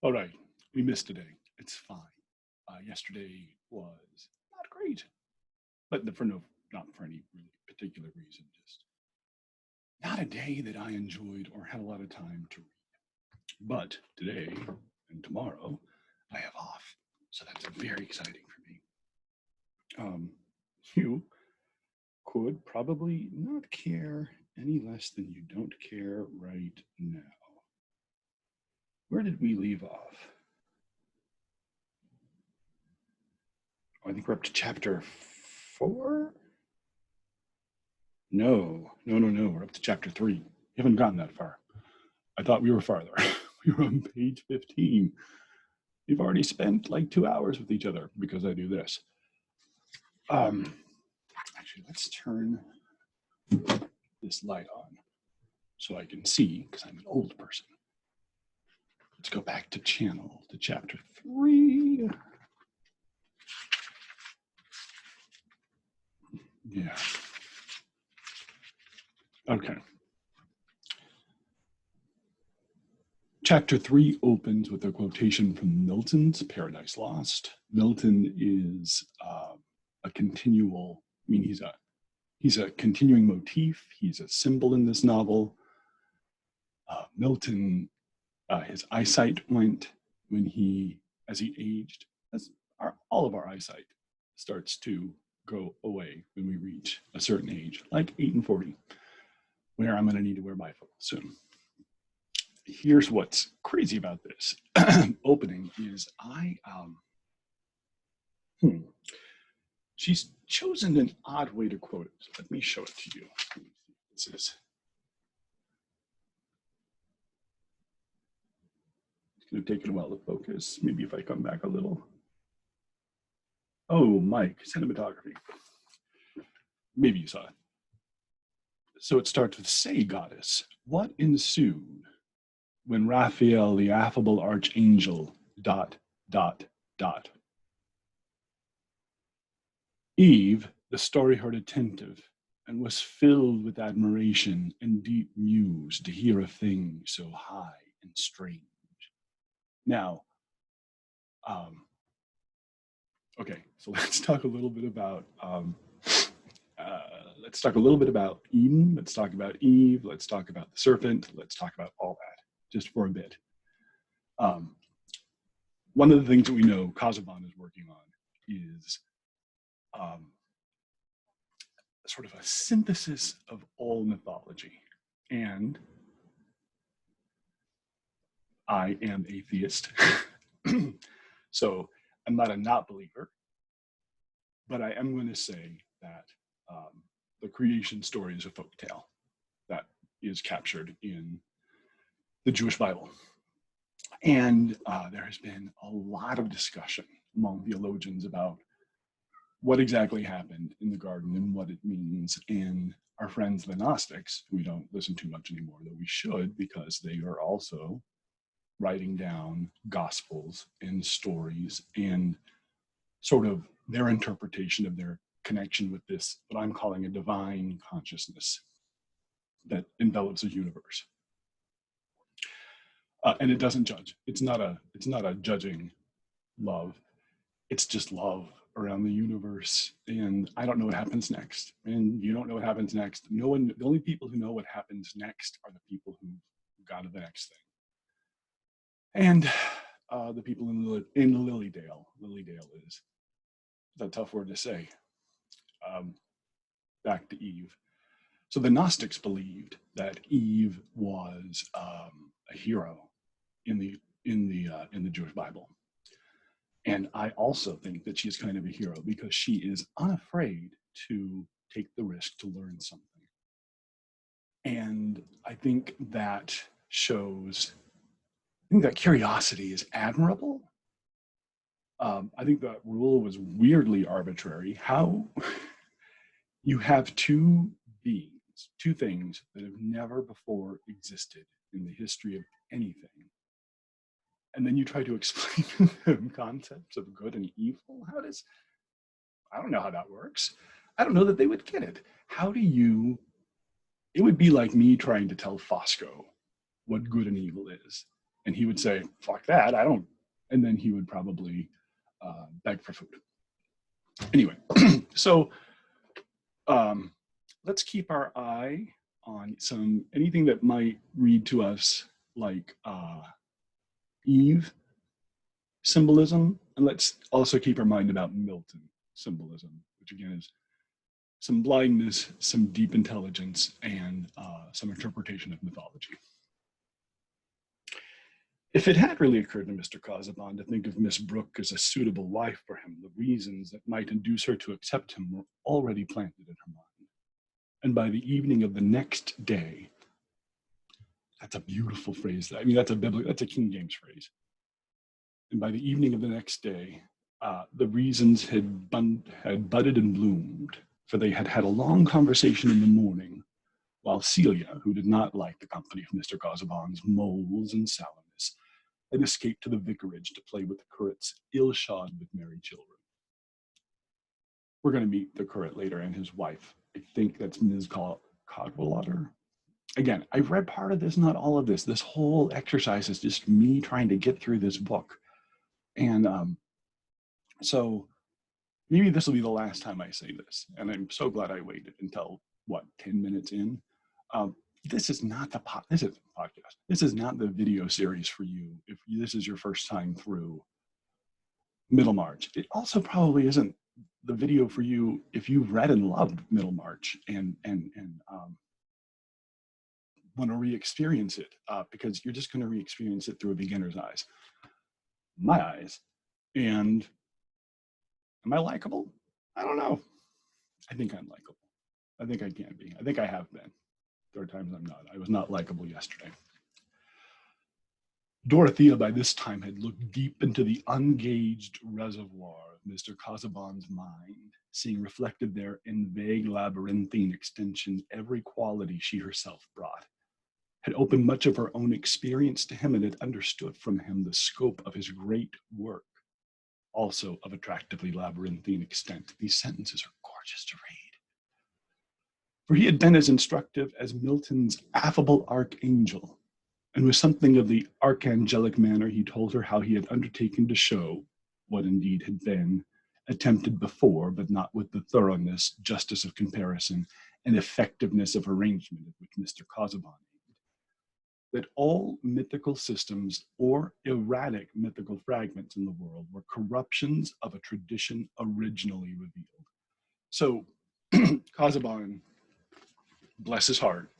All right, we missed today. It's fine. Yesterday was not great, but not for any really particular reason. Just not a day that I enjoyed or had a lot of time to read. But today and tomorrow, I have off, so that's very exciting for me. You could probably not care any less than you don't care right now. Where did we leave off? I think we're up to chapter 4. No. We're up to chapter 3. We haven't gotten that far. I thought we were farther. We were on page 15. We've already spent like 2 hours with each other because I do this. Actually, let's turn this light on so I can see, because I'm an old person. Let's go back to chapter 3. Yeah. Okay. Chapter 3 opens with a quotation from Milton's Paradise Lost. Milton is a continual, he's a continuing motif. He's a symbol in this novel. Milton, his eyesight went as he aged, all of our eyesight starts to go away when we reach a certain age, like 8 and 40, where I'm going to need to wear bifocals soon. Here's what's crazy about this opening is she's chosen an odd way to quote it. So let me show it to you. This is. It's going to take it a while to focus. Maybe if I come back a little. Oh, Mike, cinematography. Maybe you saw it. So it starts with, "Say, goddess, what ensued when Raphael, the affable archangel, ... Eve, the story heard attentive, and was filled with admiration and deep muse to hear a thing so high and strange." Now, okay, so let's talk a little bit about Eden. Let's talk about Eve. Let's talk about the serpent. Let's talk about all that just for a bit. One of the things that we know Casaubon is working on is sort of a synthesis of all mythology. And I am atheist, so I'm not a not believer, but I am going to say that the creation story is a folk tale that is captured in the Jewish Bible. And there has been a lot of discussion among theologians about what exactly happened in the garden and what it means. And our friends, the Gnostics, who we don't listen to much anymore, though we should, because they are also writing down gospels and stories and sort of their interpretation of their connection with this, what I'm calling a divine consciousness that envelops a universe. And it doesn't judge. It's not a judging love. It's just love around the universe. And I don't know what happens next. And you don't know what happens next. No one, the only people who know what happens next are the people who got to the next thing. And the people in Lilydale. Lilydale is a tough word to say. Back to Eve. So the Gnostics believed that Eve was a hero in the Jewish Bible. And I also think that she's kind of a hero because she is unafraid to take the risk to learn something. And I think that curiosity is admirable. I think that rule was weirdly arbitrary. How you have two things that have never before existed in the history of anything. And then you try to explain them concepts of good and evil. I don't know how that works. I don't know that they would get it. It would be like me trying to tell Fosco what good and evil is. And he would say, fuck that, I don't. And then he would probably beg for food. Anyway, so let's keep our eye on anything that might read to us like Eve symbolism. And let's also keep our mind about Milton symbolism, which again is some blindness, some deep intelligence, and some interpretation of mythology. If it had really occurred to Mr. Casaubon to think of Miss Brooke as a suitable wife for him, the reasons that might induce her to accept him were already planted in her mind. And by the evening of the next day, that's a beautiful phrase. I mean, that's a King James phrase. And by the evening of the next day, the reasons had budded and bloomed, for they had had a long conversation in the morning, while Celia, who did not like the company of Mr. Casaubon's moles and sourness, had escaped to the vicarage to play with the curate's ill-shod with merry children. We're going to meet the curate later and his wife. I think that's Ms. Cadwallader. Again, I've read part of this, not all of this. This whole exercise is just me trying to get through this book. And so maybe this will be the last time I say this. And I'm so glad I waited until, 10 minutes in? This is not the podcast. This is not the video series for you if this is your first time through Middlemarch. It also probably isn't the video for you if you've read and loved Middlemarch and want to re-experience it, because you're just going to re-experience it through a beginner's eyes. My eyes. And am I likable? I don't know. I think I'm likable. I think I can be. I think I have been. There are times I'm not. I was not likable yesterday. Dorothea by this time had looked deep into the ungauged reservoir of Mr. Casaubon's mind, seeing reflected there in vague labyrinthine extension every quality she herself brought, had opened much of her own experience to him, and had understood from him the scope of his great work, also of attractively labyrinthine extent. These sentences are gorgeous to read. For he had been as instructive as Milton's affable archangel, and with something of the archangelic manner he told her how he had undertaken to show what indeed had been attempted before, but not with the thoroughness, justice of comparison, and effectiveness of arrangement of which Mr. Casaubon aimed, that all mythical systems or erratic mythical fragments in the world were corruptions of a tradition originally revealed. So Casaubon, bless his heart,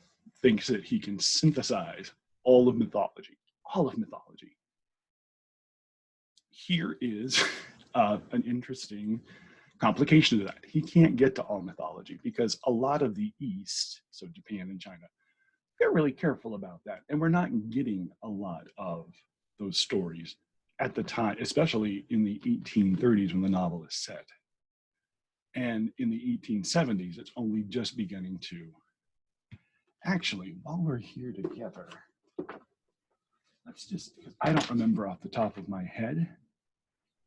thinks that he can synthesize all of mythology, Here is an interesting complication to that. He can't get to all mythology because a lot of the East, so Japan and China, they're really careful about that. And we're not getting a lot of those stories at the time, especially in the 1830s when the novel is set. And in the 1870s, it's only just beginning to. Actually, while we're here together, let's just, because I don't remember off the top of my head,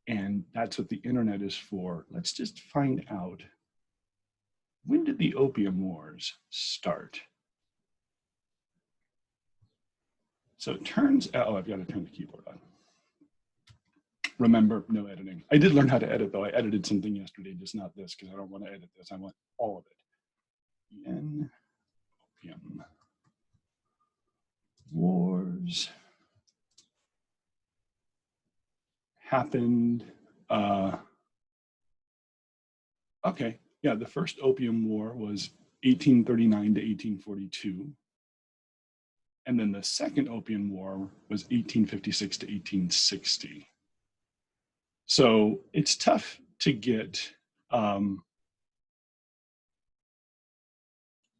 and that's what the internet is for, let's just find out, when did the Opium Wars start? So it turns out, I've got to turn the keyboard on. Remember, no editing. I did learn how to edit though. I edited something yesterday, just not this, because I don't want to edit this. I want all of it. The Opium Wars happened, okay, yeah, the first Opium War was 1839 to 1842. And then the second Opium War was 1856 to 1860. So it's tough to get,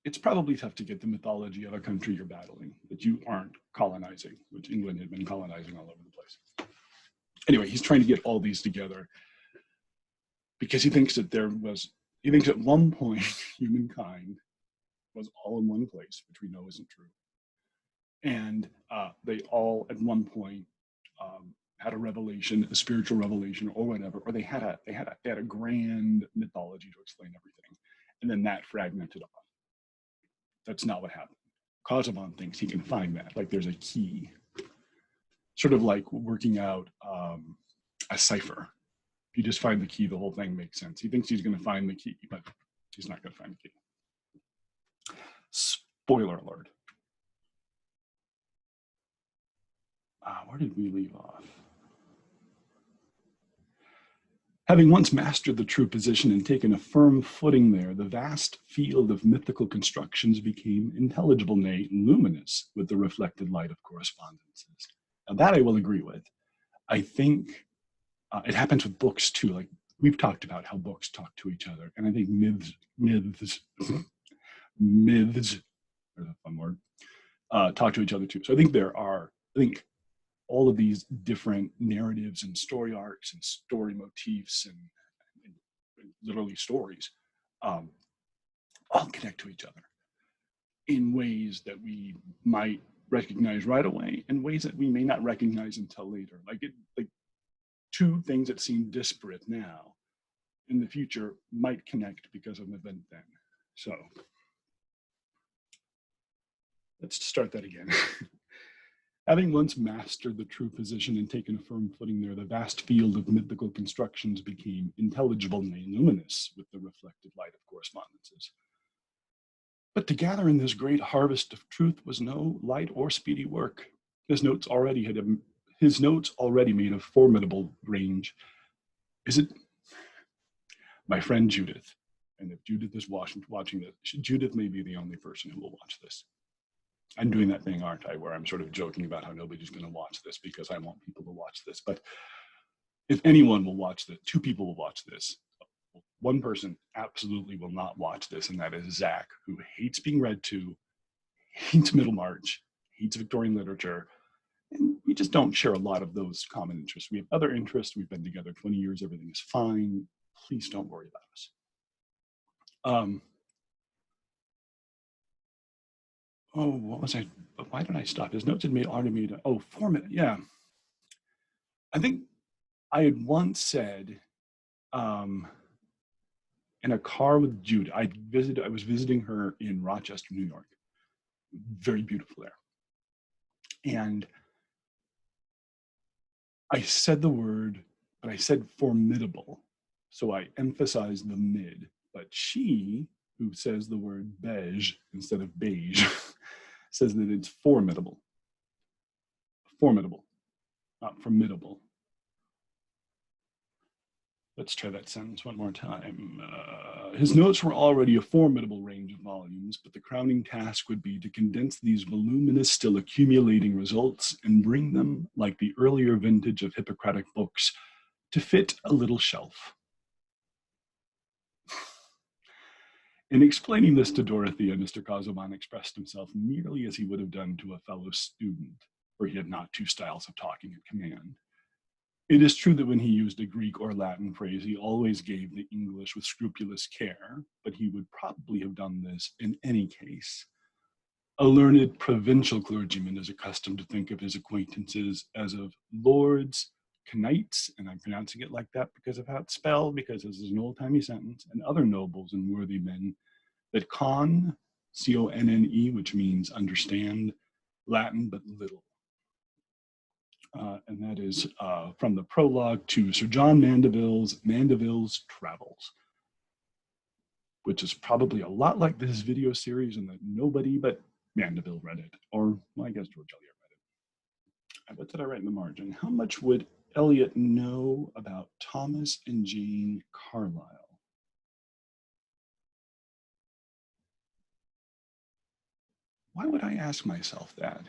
it's probably tough to get the mythology of a country you're battling that you aren't colonizing, which England had been colonizing all over the place. Anyway, he's trying to get all these together because he thinks that at one point humankind was all in one place, which we know isn't true. And they all at one point had a revelation, a spiritual revelation or whatever, or they had a grand mythology to explain everything. And then that fragmented off. That's not what happened. Casaubon thinks he can find that, like there's a key. sort of like working out a cipher. If you just find the key, the whole thing makes sense. He thinks he's going to find the key, but he's not going to find the key. Spoiler alert. Where did we leave off? Having once mastered the true position and taken a firm footing there, the vast field of mythical constructions became intelligible, nay, luminous, with the reflected light of correspondences. Now that I will agree with. I think it happens with books too. Like we've talked about how books talk to each other, and I think myths, there's a fun word, talk to each other too. So I think all of these different narratives and story arcs and story motifs and literally stories all connect to each other in ways that we might recognize right away and ways that we may not recognize until later. Like two things that seem disparate now in the future might connect because of an event then. So let's start that again. Having once mastered the true position and taken a firm footing there, the vast field of mythical constructions became intelligible and luminous with the reflected light of correspondences. But to gather in this great harvest of truth was no light or speedy work. His notes already made a formidable range. Is it my friend Judith? And if Judith is watching this, Judith may be the only person who will watch this. I'm doing that thing, aren't I, where I'm sort of joking about how nobody's going to watch this because I want people to watch this. But if anyone will watch this, two people will watch this. One person absolutely will not watch this, and that is Zach, who hates being read to, hates Middlemarch, hates Victorian literature, and we just don't share a lot of those common interests. We have other interests. We've been together 20 years. Everything is fine. Please don't worry about us. Oh, what was I? Why did I stop? His notes had already made. Oh, 4 minutes. Yeah. I think I had once said, in a car with Jude, I was visiting her in Rochester, New York. Very beautiful there. And I said the word, but I said formidable. So I emphasized the mid. But she, who says the word beige instead of beige, says that it's formidable. Formidable, not formidable. Let's try that sentence one more time. His notes were already a formidable range of volumes, but the crowning task would be to condense these voluminous, still accumulating results and bring them, like the earlier vintage of Hippocratic books, to fit a little shelf. In explaining this to Dorothea, Mr. Casaubon expressed himself nearly as he would have done to a fellow student, for he had not two styles of talking at command. It is true that when he used a Greek or Latin phrase, he always gave the English with scrupulous care, but he would probably have done this in any case. A learned provincial clergyman is accustomed to think of his acquaintances as of lords, knights, and I'm pronouncing it like that because of how it's spelled, because this is an old-timey sentence, and other nobles and worthy men, that con, C-O-N-N-E, which means understand Latin but little. And that is from the prologue to Sir John Mandeville's Travels, which is probably a lot like this video series and that nobody but Mandeville read it, or well, I guess George Eliot read it. What did I write in the margin? How much would Eliot know about Thomas and Jane Carlyle? Why would I ask myself that?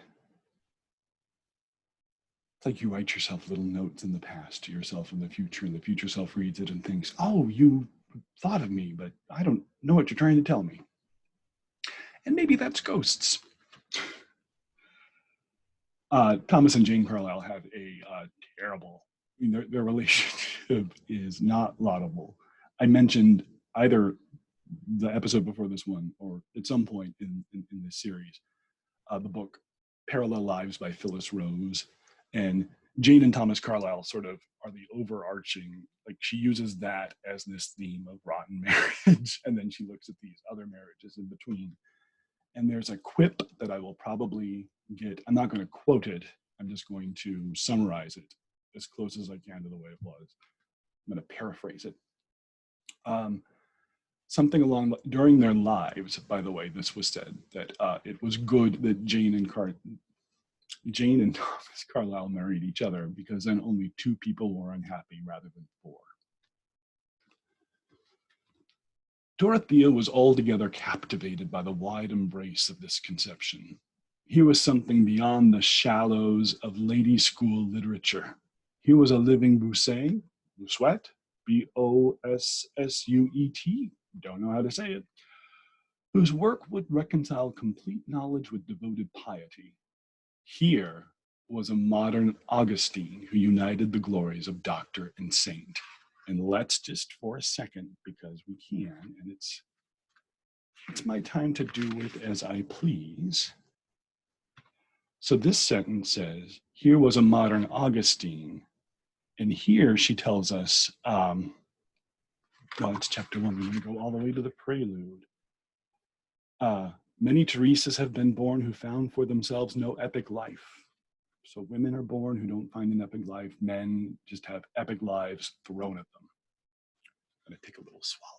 It's like you write yourself little notes in the past to yourself in the future, and the future self reads it and thinks, oh, you thought of me, but I don't know what you're trying to tell me. And maybe that's ghosts. Thomas and Jane Carlyle had a terrible, their relationship is not laudable. I mentioned either the episode before this one or at some point in this series, the book Parallel Lives by Phyllis Rose. And Jane and Thomas Carlyle sort of are the overarching, like she uses that as this theme of rotten marriage. And then she looks at these other marriages in between. And there's a quip that I will probably get, I'm not going to quote it, I'm just going to summarize it as close as I can to the way it was. I'm going to paraphrase it. Something along, during their lives, by the way, this was said, that it was good that Jane and Thomas Carlyle married each other, because then only two people were unhappy rather than four. Dorothea was altogether captivated by the wide embrace of this conception. Here was something beyond the shallows of lady school literature. Here was a living Bossuet, Bossuet, don't know how to say it, whose work would reconcile complete knowledge with devoted piety. Here was a modern Augustine who united the glories of doctor and saint. And let's just for a second, because we can, and it's my time to do with as I please. So this sentence says, here was a modern Augustine. And here she tells us, well, it's chapter 1, we're going to go all the way to the prelude. Many Teresas have been born who found for themselves no epic life. So women are born who don't find an epic life. Men just have epic lives thrown at them. I'm going to take a little swallow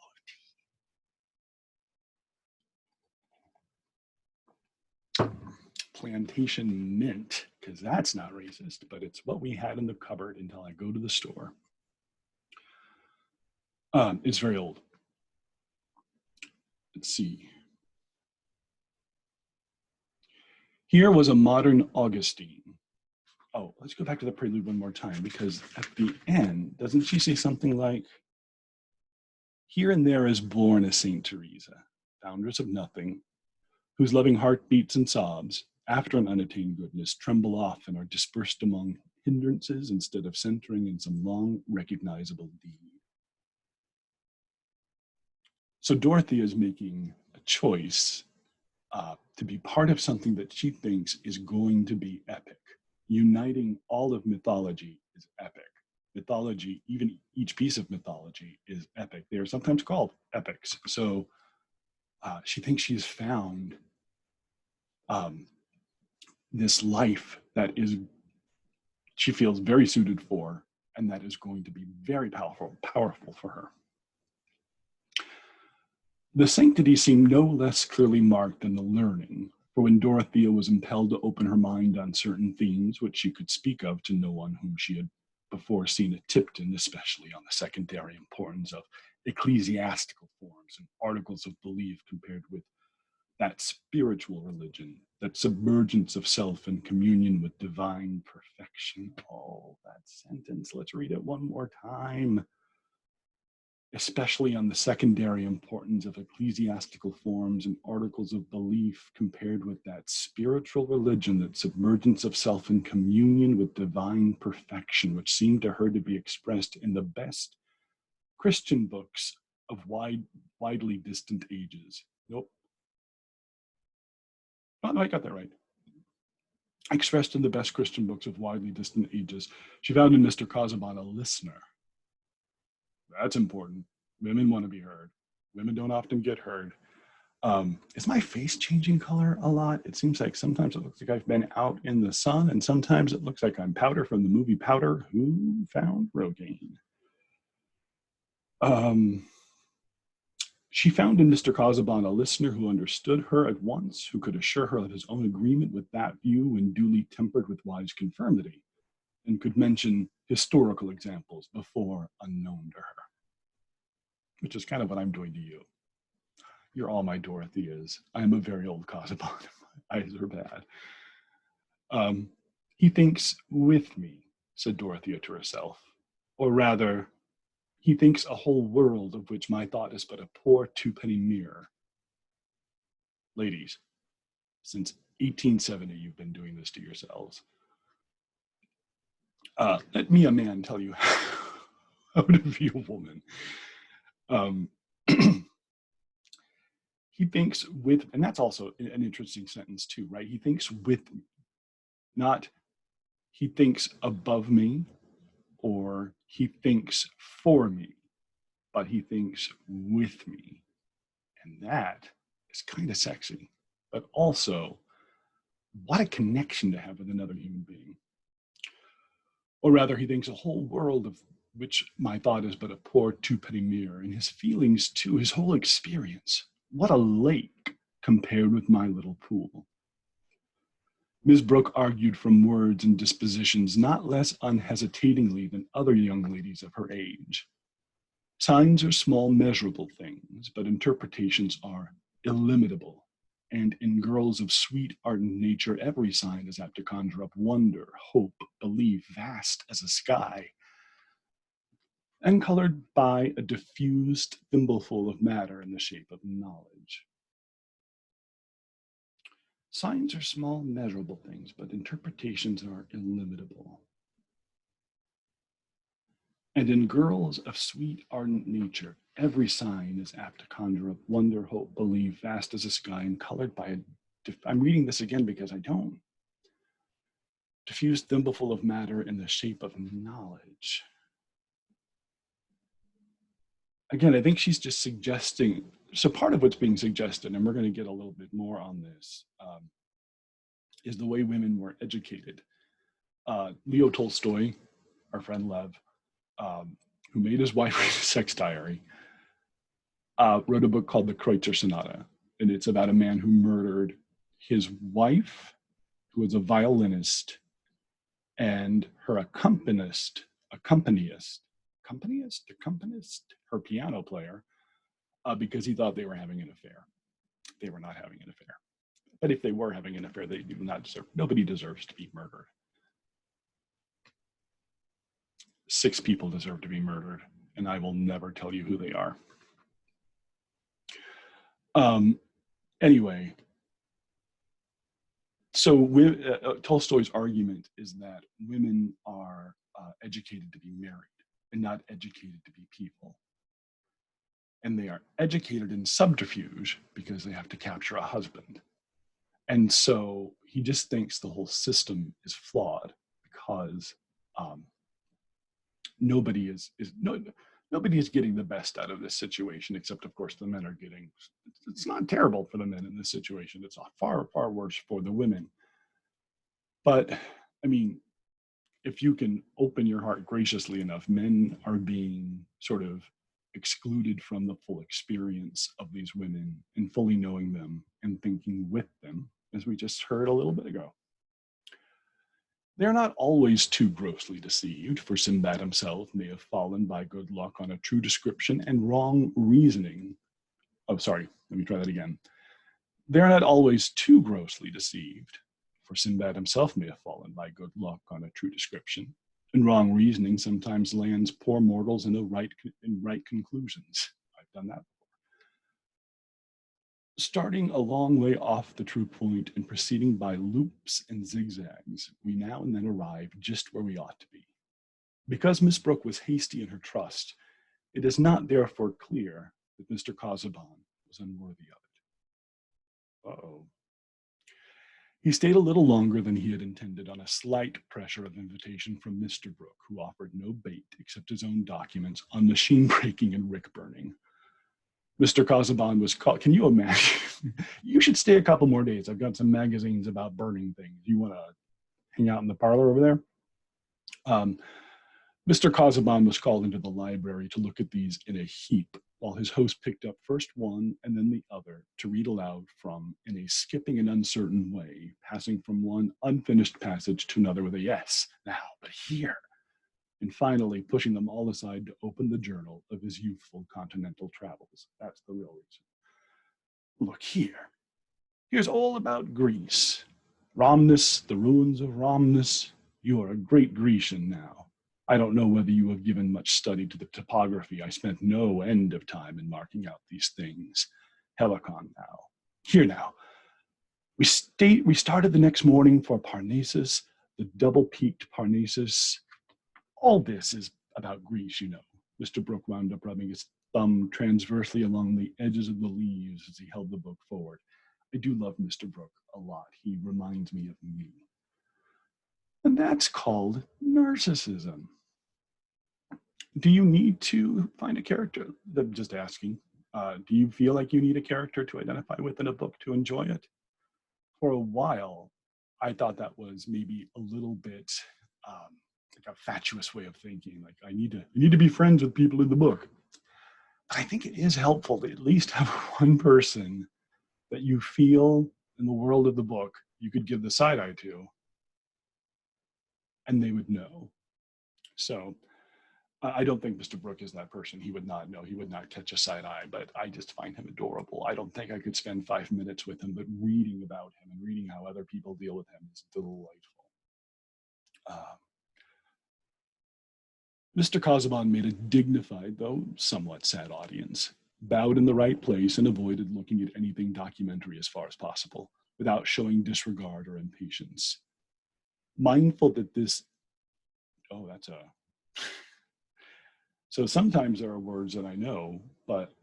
of tea. Plantation mint, because that's not racist, but it's what we had in the cupboard until I go to the store. It's very old. Let's see. Here was a modern Augustine. Oh, let's go back to the prelude one more time, because at the end, doesn't she say something like, here and there is born a Saint Teresa, foundress of nothing, whose loving heart beats and sobs, after an unattained goodness, tremble off and are dispersed among hindrances instead of centering in some long recognizable deed. So Dorothy is making a choice to be part of something that she thinks is going to be epic. Uniting all of mythology is epic. Mythology, even each piece of mythology, is epic. They are sometimes called epics. So she thinks she's found this life that she feels very suited for, and that is going to be very powerful for her. The sanctity seemed no less clearly marked than the learning, for when Dorothea was impelled to open her mind on certain themes which she could speak of to no one whom she had before seen at Tipton, especially on the secondary importance of ecclesiastical forms and articles of belief compared with that spiritual religion, that submergence of self in communion with divine perfection. Oh, that sentence, let's read it one more time. Especially on the secondary importance of ecclesiastical forms and articles of belief compared with that spiritual religion, that submergence of self in communion with divine perfection, which seemed to her to be expressed in the best Christian books of widely distant ages. Nope. Oh, no, I got that right. Expressed in the best Christian books of widely distant ages. She found in Mr. Casaubon a listener. That's important. Women want to be heard. Women don't often get heard. Is my face changing color a lot? It seems like sometimes it looks like I've been out in the sun, and sometimes it looks like I'm Powder from the movie Powder. Who found Rogaine? She found in Mr. Casaubon a listener who understood her at once, who could assure her of his own agreement with that view when duly tempered with wise conformity, and could mention historical examples before unknown to her, which is kind of what I'm doing to you. You're all my Dorotheas. I am a very old Casaubon. My eyes are bad. He thinks with me, said Dorothea to herself, or rather, he thinks a whole world of which my thought is but a poor two-penny mirror. Ladies, since 1870, you've been doing this to yourselves. Let me, a man, tell you how to view a woman. He thinks with, and that's also an interesting sentence too, right? He thinks with me, not he thinks above me or he thinks for me, but he thinks with me. And that is kind of sexy, but also what a connection to have with another human being. Or rather, he thinks a whole world of which my thought is but a poor two-penny mirror, and his feelings too, his whole experience. What a lake compared with my little pool. Ms. Brooke argued from words and dispositions not less unhesitatingly than other young ladies of her age. Signs are small, measurable things, but interpretations are illimitable. And in girls of sweet, ardent nature, every sign is apt to conjure up wonder, hope, belief, vast as a sky, and colored by a diffused thimbleful of matter in the shape of knowledge. Signs are small, measurable things, but interpretations are illimitable. And in girls of sweet, ardent nature, every sign is apt to conjure up wonder, hope, belief, vast as a sky, and colored by I'm reading this again because I don't. Diffused thimbleful of matter in the shape of knowledge. Again, I think she's just suggesting, so part of what's being suggested, and we're going to get a little bit more on this, is the way women were educated. Leo Tolstoy, our friend Lev, who made his wife read a sex diary, wrote a book called The Kreutzer Sonata. And it's about a man who murdered his wife, who was a violinist, and her accompanist, her piano player, because he thought they were having an affair. They were not having an affair. But if they were having an affair, they do not deserve, nobody deserves to be murdered. 6 people deserve to be murdered, and I will never tell you who they are. Anyway, so Tolstoy's argument is that women are educated to be married and not educated to be people. And they are educated in subterfuge because they have to capture a husband. And so he just thinks the whole system is flawed because nobody is getting the best out of this situation, except of course the men are getting, it's not terrible for the men in this situation. It's far, far worse for the women. But I mean, if you can open your heart graciously enough, men are being sort of excluded from the full experience of these women and fully knowing them and thinking with them, as we just heard a little bit ago. They're not always too grossly deceived, for Sinbad himself may have fallen by good luck on a true description and wrong reasoning. Oh, sorry, let me try that again. They're not always too grossly deceived, for Sinbad himself may have fallen by good luck on a true description, and wrong reasoning sometimes lands poor mortals in right conclusions. I've done that before. Starting a long way off the true point and proceeding by loops and zigzags, we now and then arrive just where we ought to be. Because Miss Brooke was hasty in her trust, it is not therefore clear that Mr. Casaubon was unworthy of it. Uh-oh. He stayed a little longer than he had intended on a slight pressure of invitation from Mr. Brooke, who offered no bait except his own documents on machine breaking and rick burning. Mr. Casaubon was called, can you imagine? You should stay a couple more days. I've got some magazines about burning things. You want to hang out in the parlor over there? Mr. Casaubon was called into the library to look at these in a heap, while his host picked up first one and then the other to read aloud from in a skipping and uncertain way, passing from one unfinished passage to another with a yes, now, but here, and finally pushing them all aside to open the journal of his youthful continental travels. That's the real reason. Look here. Here's all about Greece. Rhamnus, the ruins of Rhamnus. You are a great Grecian now. I don't know whether you have given much study to the topography. I spent no end of time in marking out these things. Helicon now. Here now. We started the next morning for Parnassus, the double-peaked Parnassus. All this is about Greece, you know. Mr. Brooke wound up rubbing his thumb transversely along the edges of the leaves as he held the book forward. I do love Mr. Brooke a lot. He reminds me of me. And that's called narcissism. Do you need to find a character? I'm just asking. Do you feel like you need a character to identify with in a book to enjoy it? For a while, I thought that was maybe a little bit, like a fatuous way of thinking. Like I need to be friends with people in the book. But I think it is helpful to at least have one person that you feel in the world of the book you could give the side eye to, and they would know. So I don't think Mr. Brooke is that person. He would not know. He would not catch a side eye, but I just find him adorable. I don't think I could spend 5 minutes with him, but reading about him and reading how other people deal with him is delightful. Mr. Casaubon made a dignified, though somewhat sad audience, bowed in the right place, and avoided looking at anything documentary as far as possible, without showing disregard or impatience. Mindful that this, oh, that's a, so sometimes there are words that I know, but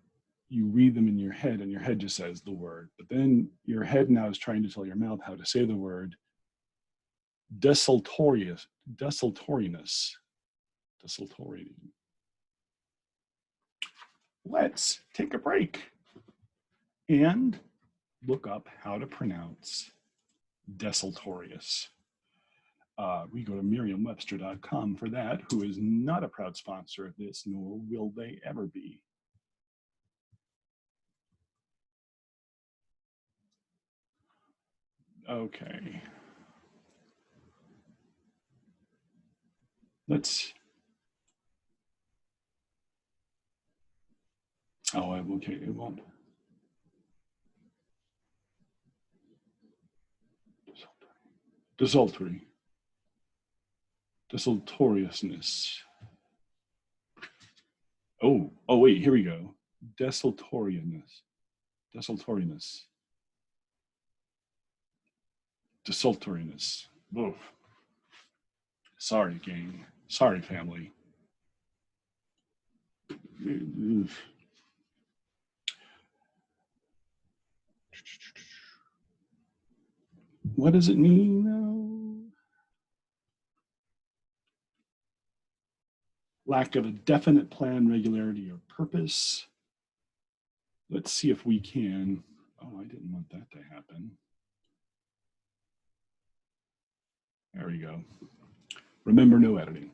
you read them in your head and your head just says the word, but then your head now is trying to tell your mouth how to say the word desultoriness. Let's take a break and look up how to pronounce desultorious. We go to merriam-webster.com for that, who is not a proud sponsor of this, nor will they ever be. Okay. Let's, oh, okay, it won't. Desultory. Desultoriousness. Oh, wait, here we go. Desultoriness. Desultoriness. Oof. Sorry, gang. Sorry, family. Oof. What does it mean now? Lack of a definite plan, regularity, or purpose. Let's see if we can. Oh, I didn't want that to happen. There we go. Remember, no editing.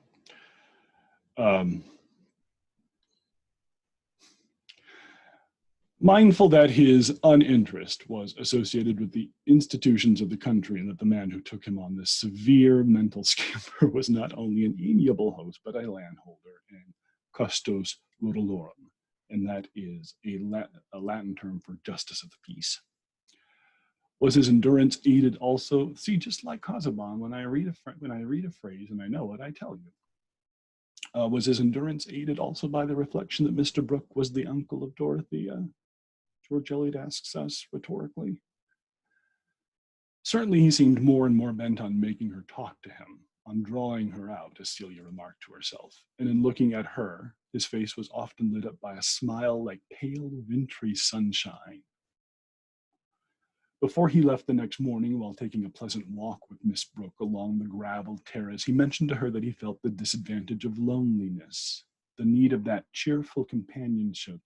Mindful that his uninterest was associated with the institutions of the country and that the man who took him on this severe mental scamper was not only an amiable host, but a landholder and custos ruralorum, and that is a Latin term for justice of the peace. Was his endurance aided also? See, just like Casaubon, when I read a phrase and I know it, I tell you. Was his endurance aided also by the reflection that Mr. Brooke was the uncle of Dorothea? George Eliot asks us rhetorically. Certainly he seemed more and more bent on making her talk to him, on drawing her out, as Celia remarked to herself. And in looking at her, his face was often lit up by a smile like pale wintry sunshine. Before he left the next morning, while taking a pleasant walk with Miss Brooke along the gravelled terrace, he mentioned to her that he felt the disadvantage of loneliness, the need of that cheerful companionship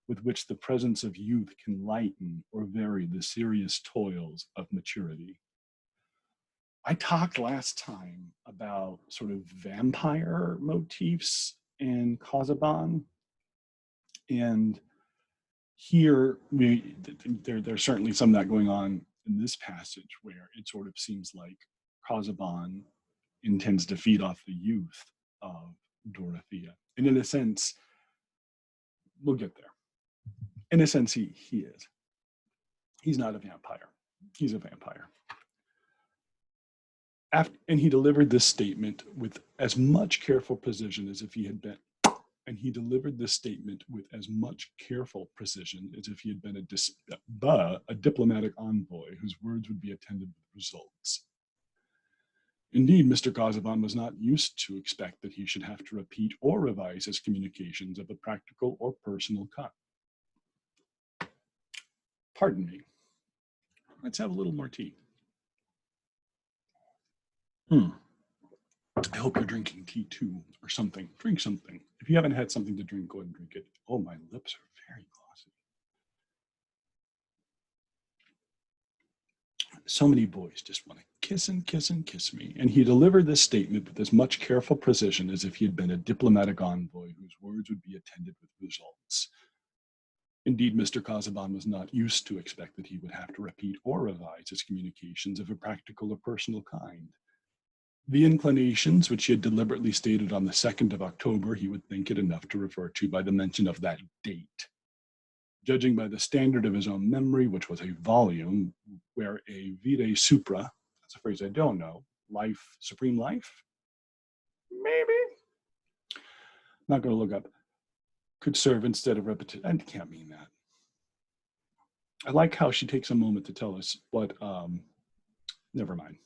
with which the presence of youth can lighten or vary the serious toils of maturity. I talked last time about sort of vampire motifs in Casaubon, and here there's certainly some of that going on in this passage, where it sort of seems like Casaubon intends to feed off the youth of Dorothea. And in a sense, we'll get there. In a sense, he is. He's not a vampire. He's a vampire. And he delivered this statement with as much careful precision as if he had been, a diplomatic envoy whose words would be attended with results. Indeed, Mr. Casaubon was not used to expect that he should have to repeat or revise his communications of a practical or personal kind. Pardon me. Let's have a little more tea. I hope you're drinking tea too, or something. Drink something. If you haven't had something to drink, go ahead and drink it. Oh, my lips are very glossy. So many boys just want to kiss and kiss and kiss me. And he delivered this statement with as much careful precision as if he had been a diplomatic envoy whose words would be attended with results. Indeed, Mr. Casaubon was not used to expect that he would have to repeat or revise his communications of a practical or personal kind. The inclinations, which he had deliberately stated on the 2nd of October, he would think it enough to refer to by the mention of that date. Judging by the standard of his own memory, which was a volume, where a vide supra, that's a phrase I don't know, life, supreme life? Maybe. Not going to look up. Could serve instead of repetition. I can't mean that. I like how she takes a moment to tell us what, never mind.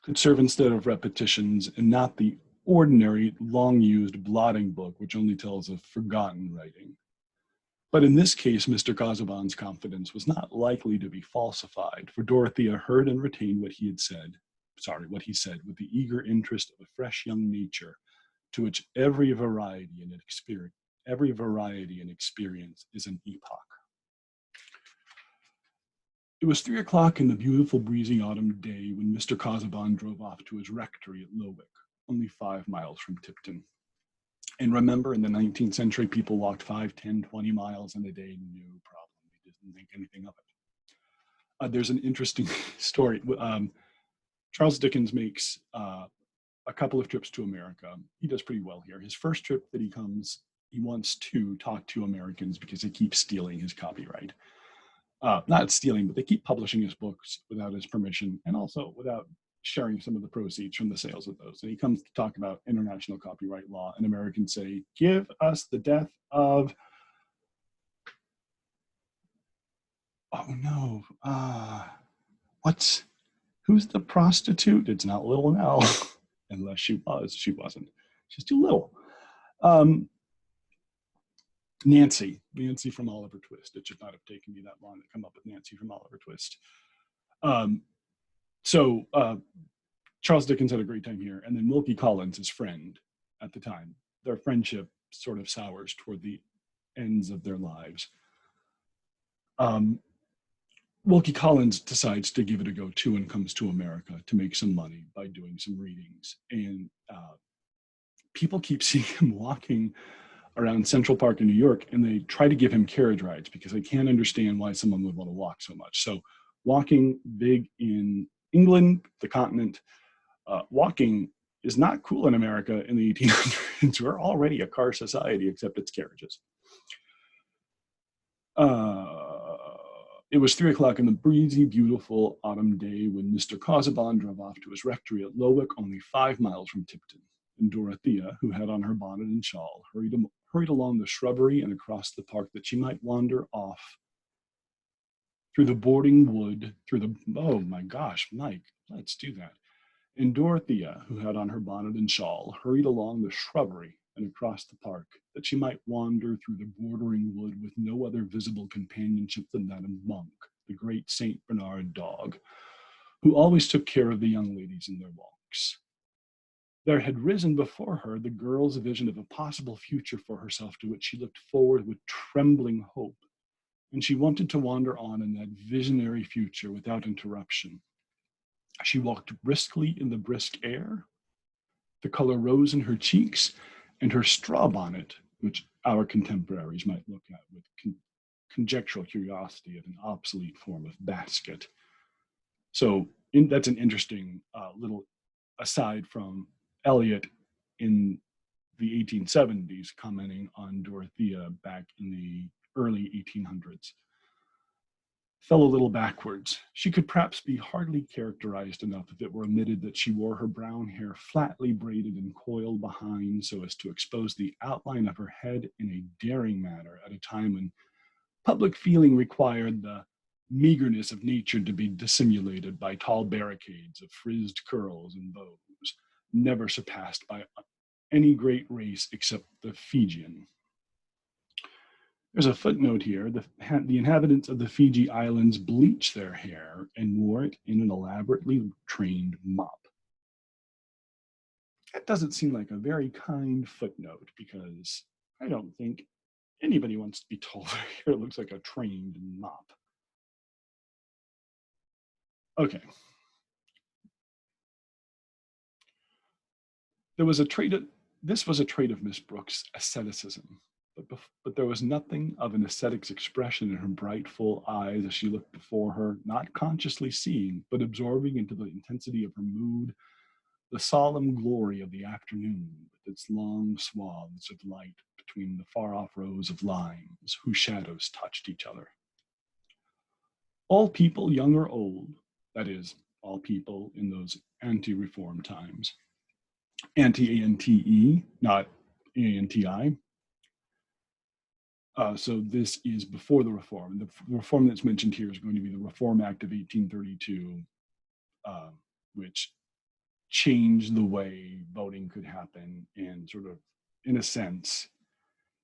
Could serve instead of repetitions and not the ordinary, long-used blotting book, which only tells of forgotten writing. But in this case, Mr. Casaubon's confidence was not likely to be falsified, for Dorothea heard and retained what he said with the eager interest of a fresh young nature, to which every variety in experience is an epoch. It was 3 o'clock in the beautiful breezy autumn day when Mr. Casaubon drove off to his rectory at Lowick, only 5 miles from Tipton. And remember, in the 19th century, people walked 5, 10, 20 miles in a day, no problem. They didn't think anything of it. There's an interesting story. Charles Dickens makes a couple of trips to America. He does pretty well here. His first trip that he comes, he wants to talk to Americans because they keep stealing his copyright. Not stealing, but they keep publishing his books without his permission and also without sharing some of the proceeds from the sales of those. And he comes to talk about international copyright law, and Americans say, give us the death of, oh no, who's the prostitute? It's not Little Nell, unless she wasn't. She's too little. Nancy from Oliver Twist. It should not have taken me that long to come up with Nancy from Oliver Twist. Charles Dickens had a great time here. And then Wilkie Collins, his friend at the time, their friendship sort of sours toward the ends of their lives. Wilkie Collins decides to give it a go too and comes to America to make some money by doing some readings. And people keep seeing him walking around Central Park in New York, and they try to give him carriage rides because they can't understand why someone would want to walk so much. So walking big in England, the continent, walking is not cool in America in the 1800s. We're already a car society, except it's carriages. It was 3 o'clock in the breezy, beautiful autumn day when Mr. Casaubon drove off to his rectory at Lowick, only 5 miles from Tipton. And Dorothea, who had on her bonnet and shawl, hurried along the shrubbery and across the park that she might wander off through the bordering wood, oh my gosh, Mike, let's do that. And Dorothea, who had on her bonnet and shawl, hurried along the shrubbery and across the park, that she might wander through the bordering wood with no other visible companionship than that of Monk, the great Saint Bernard dog, who always took care of the young ladies in their walks. There had risen before her the girl's vision of a possible future for herself to which she looked forward with trembling hope, and she wanted to wander on in that visionary future without interruption. She walked briskly in the brisk air. The color rose in her cheeks, and her straw bonnet, which our contemporaries might look at with conjectural curiosity at an obsolete form of basket. So that's an interesting little aside from Eliot in the 1870s commenting on Dorothea back in the early 1800s. Fell a little backwards. She could perhaps be hardly characterized enough if it were omitted that she wore her brown hair flatly braided and coiled behind so as to expose the outline of her head in a daring manner at a time when public feeling required the meagerness of nature to be dissimulated by tall barricades of frizzed curls and bows, never surpassed by any great race except the Fijian. There's a footnote here. The inhabitants of the Fiji Islands bleached their hair and wore it in an elaborately trained mop. That doesn't seem like a very kind footnote because I don't think anybody wants to be told their hair looks like a trained mop. Okay. There was a trait of, this was a trait of Miss Brooks' asceticism, but there was nothing of an ascetic's expression in her bright, full eyes as she looked before her, not consciously seeing, but absorbing into the intensity of her mood the solemn glory of the afternoon with its long swaths of light between the far-off rows of limes whose shadows touched each other. All people, young or old, that is, all people in those anti-reform times, anti-A-N-T-E, not A-N-T-I. So this is before the reform. The reform that's mentioned here is going to be the Reform Act of 1832, which changed the way voting could happen and sort of, in a sense,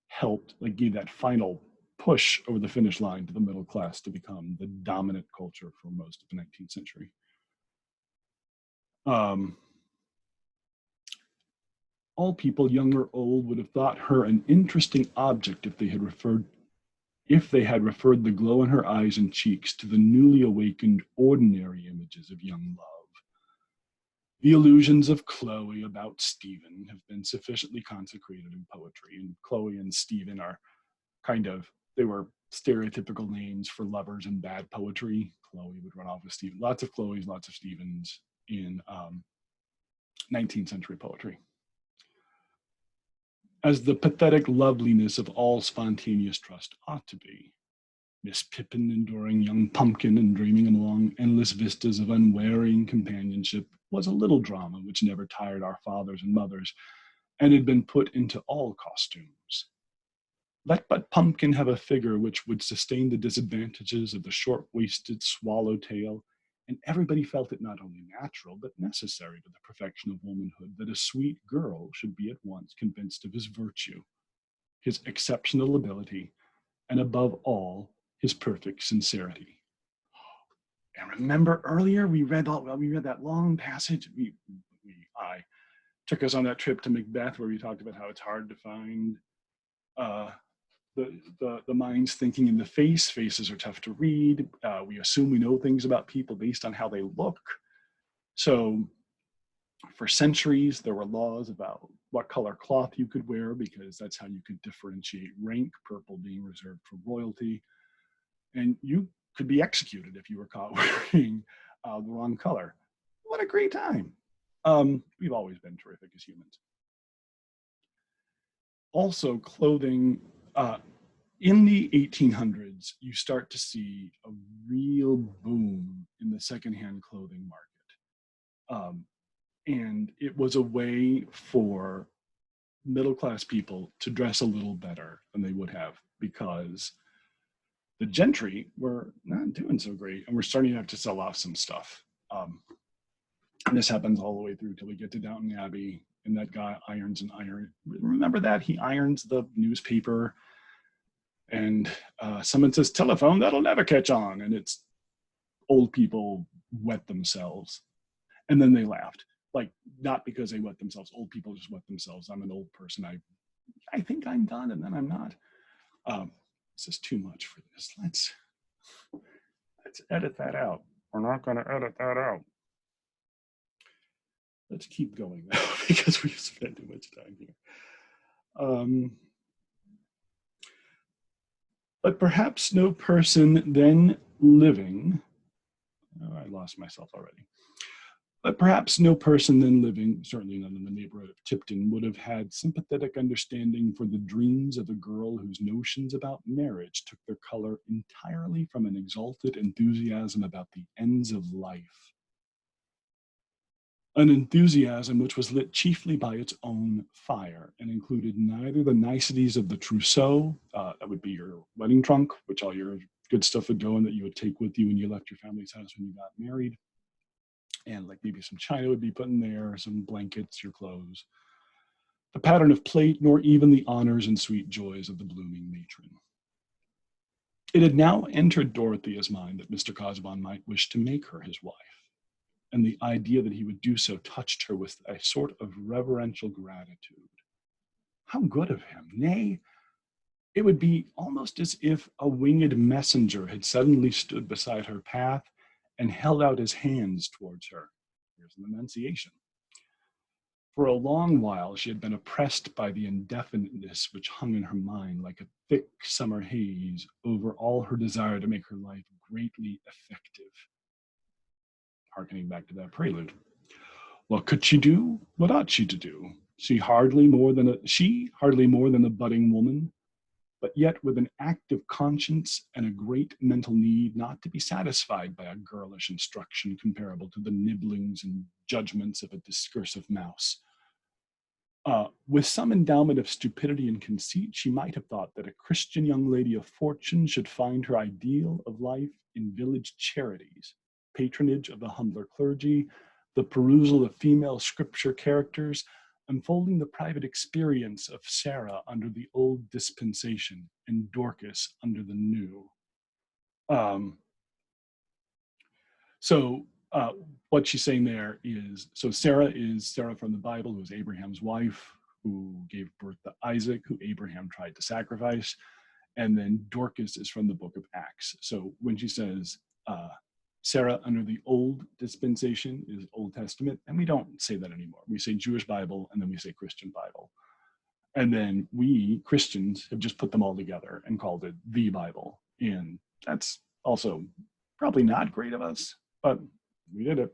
helped, like gave that final push over the finish line to the middle class to become the dominant culture for most of the 19th century. All people, young or old, would have thought her an interesting object if they had referred the glow in her eyes and cheeks to the newly awakened ordinary images of young love. The illusions of Chloe about Stephen have been sufficiently consecrated in poetry, and Chloe and Stephen are kind of, they were stereotypical names for lovers in bad poetry. Chloe would run off with Stephen. Lots of Chloes, lots of Stephens in 19th century poetry. As the pathetic loveliness of all spontaneous trust ought to be. Miss Pippin enduring young Pumpkin and dreaming along endless vistas of unwearying companionship was a little drama which never tired our fathers and mothers and had been put into all costumes. Let but Pumpkin have a figure which would sustain the disadvantages of the short-waisted swallowtail, and everybody felt it not only natural, but necessary to the perfection of womanhood that a sweet girl should be at once convinced of his virtue, his exceptional ability, and above all, his perfect sincerity. And remember earlier we read that long passage. I took us on that trip to Macbeth where we talked about how it's hard to find the mind's thinking in the face. Faces are tough to read. We assume we know things about people based on how they look. So for centuries, there were laws about what color cloth you could wear because that's how you could differentiate rank, purple being reserved for royalty. And you could be executed if you were caught wearing the wrong color. What a great time. We've always been terrific as humans. Also, clothing, in the 1800s, you start to see a real boom in the secondhand clothing market. And it was a way for middle-class people to dress a little better than they would have because the gentry were not doing so great and we're starting to have to sell off some stuff. And this happens all the way through till we get to Downton Abbey and that guy irons and iron. Remember that? He irons the newspaper and someone says, telephone, that'll never catch on. And it's old people wet themselves. And then they laughed. Like, not because they wet themselves. Old people just wet themselves. I'm an old person. I think I'm done and then I'm not. This is too much for this. Let's edit that out. We're not going to edit that out. Let's keep going though, because we've spent too much time here. But perhaps no person then living, oh, I lost myself already. But perhaps no person then living, certainly not in the neighborhood of Tipton, would have had sympathetic understanding for the dreams of a girl whose notions about marriage took their color entirely from an exalted enthusiasm about the ends of life. An enthusiasm which was lit chiefly by its own fire and included neither the niceties of the trousseau, that would be your wedding trunk, which all your good stuff would go in that you would take with you when you left your family's house when you got married. And like maybe some china would be put in there, some blankets, your clothes. The pattern of plate, nor even the honors and sweet joys of the blooming matron. It had now entered Dorothea's mind that Mr. Casaubon might wish to make her his wife. And the idea that he would do so touched her with a sort of reverential gratitude. How good of him! Nay, it would be almost as if a winged messenger had suddenly stood beside her path and held out his hands towards her. Here's an enunciation. For a long while, she had been oppressed by the indefiniteness which hung in her mind like a thick summer haze over all her desire to make her life greatly effective. Harkening back to that prelude. What could she do? What ought she to do? She hardly more than a budding woman, but yet with an active conscience and a great mental need not to be satisfied by a girlish instruction comparable to the nibblings and judgments of a discursive mouse. With some endowment of stupidity and conceit, she might have thought that a Christian young lady of fortune should find her ideal of life in village charities, patronage of the humbler clergy, the perusal of female scripture characters, unfolding the private experience of Sarah under the old dispensation and Dorcas under the new. What she's saying there is, so Sarah is Sarah from the Bible, who was Abraham's wife, who gave birth to Isaac, who Abraham tried to sacrifice. And then Dorcas is from the book of Acts. So when she says Sarah under the old dispensation is Old Testament, and we don't say that anymore. We say Jewish Bible, and then we say Christian Bible. And then we, Christians, have just put them all together and called it the Bible. And that's also probably not great of us, but we did it.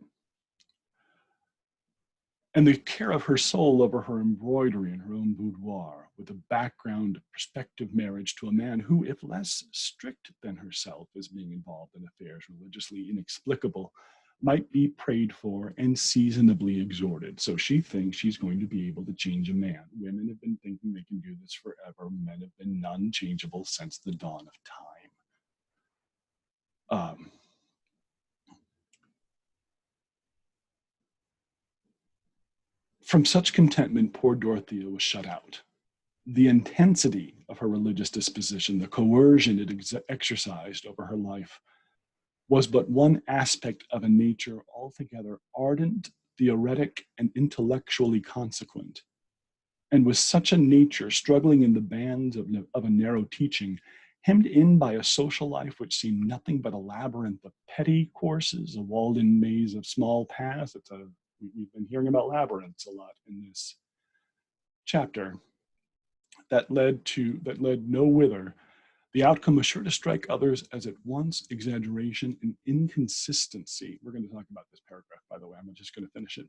And the care of her soul over her embroidery in her own boudoir, with a background of prospective marriage to a man who, if less strict than herself as being involved in affairs religiously inexplicable, might be prayed for and seasonably exhorted. So she thinks she's going to be able to change a man. Women have been thinking they can do this forever. Men have been non-changeable since the dawn of time. From such contentment, poor Dorothea was shut out. The intensity of her religious disposition, the coercion it exercised over her life, was but one aspect of a nature altogether ardent, theoretic, and intellectually consequent. And with such a nature struggling in the bands of a narrow teaching, hemmed in by a social life which seemed nothing but a labyrinth of petty courses, a walled-in maze of small paths. We've been hearing about labyrinths a lot in this chapter. That led no whither. The outcome was sure to strike others as at once exaggeration and inconsistency. We're going to talk about this paragraph, by the way. I'm just going to finish it.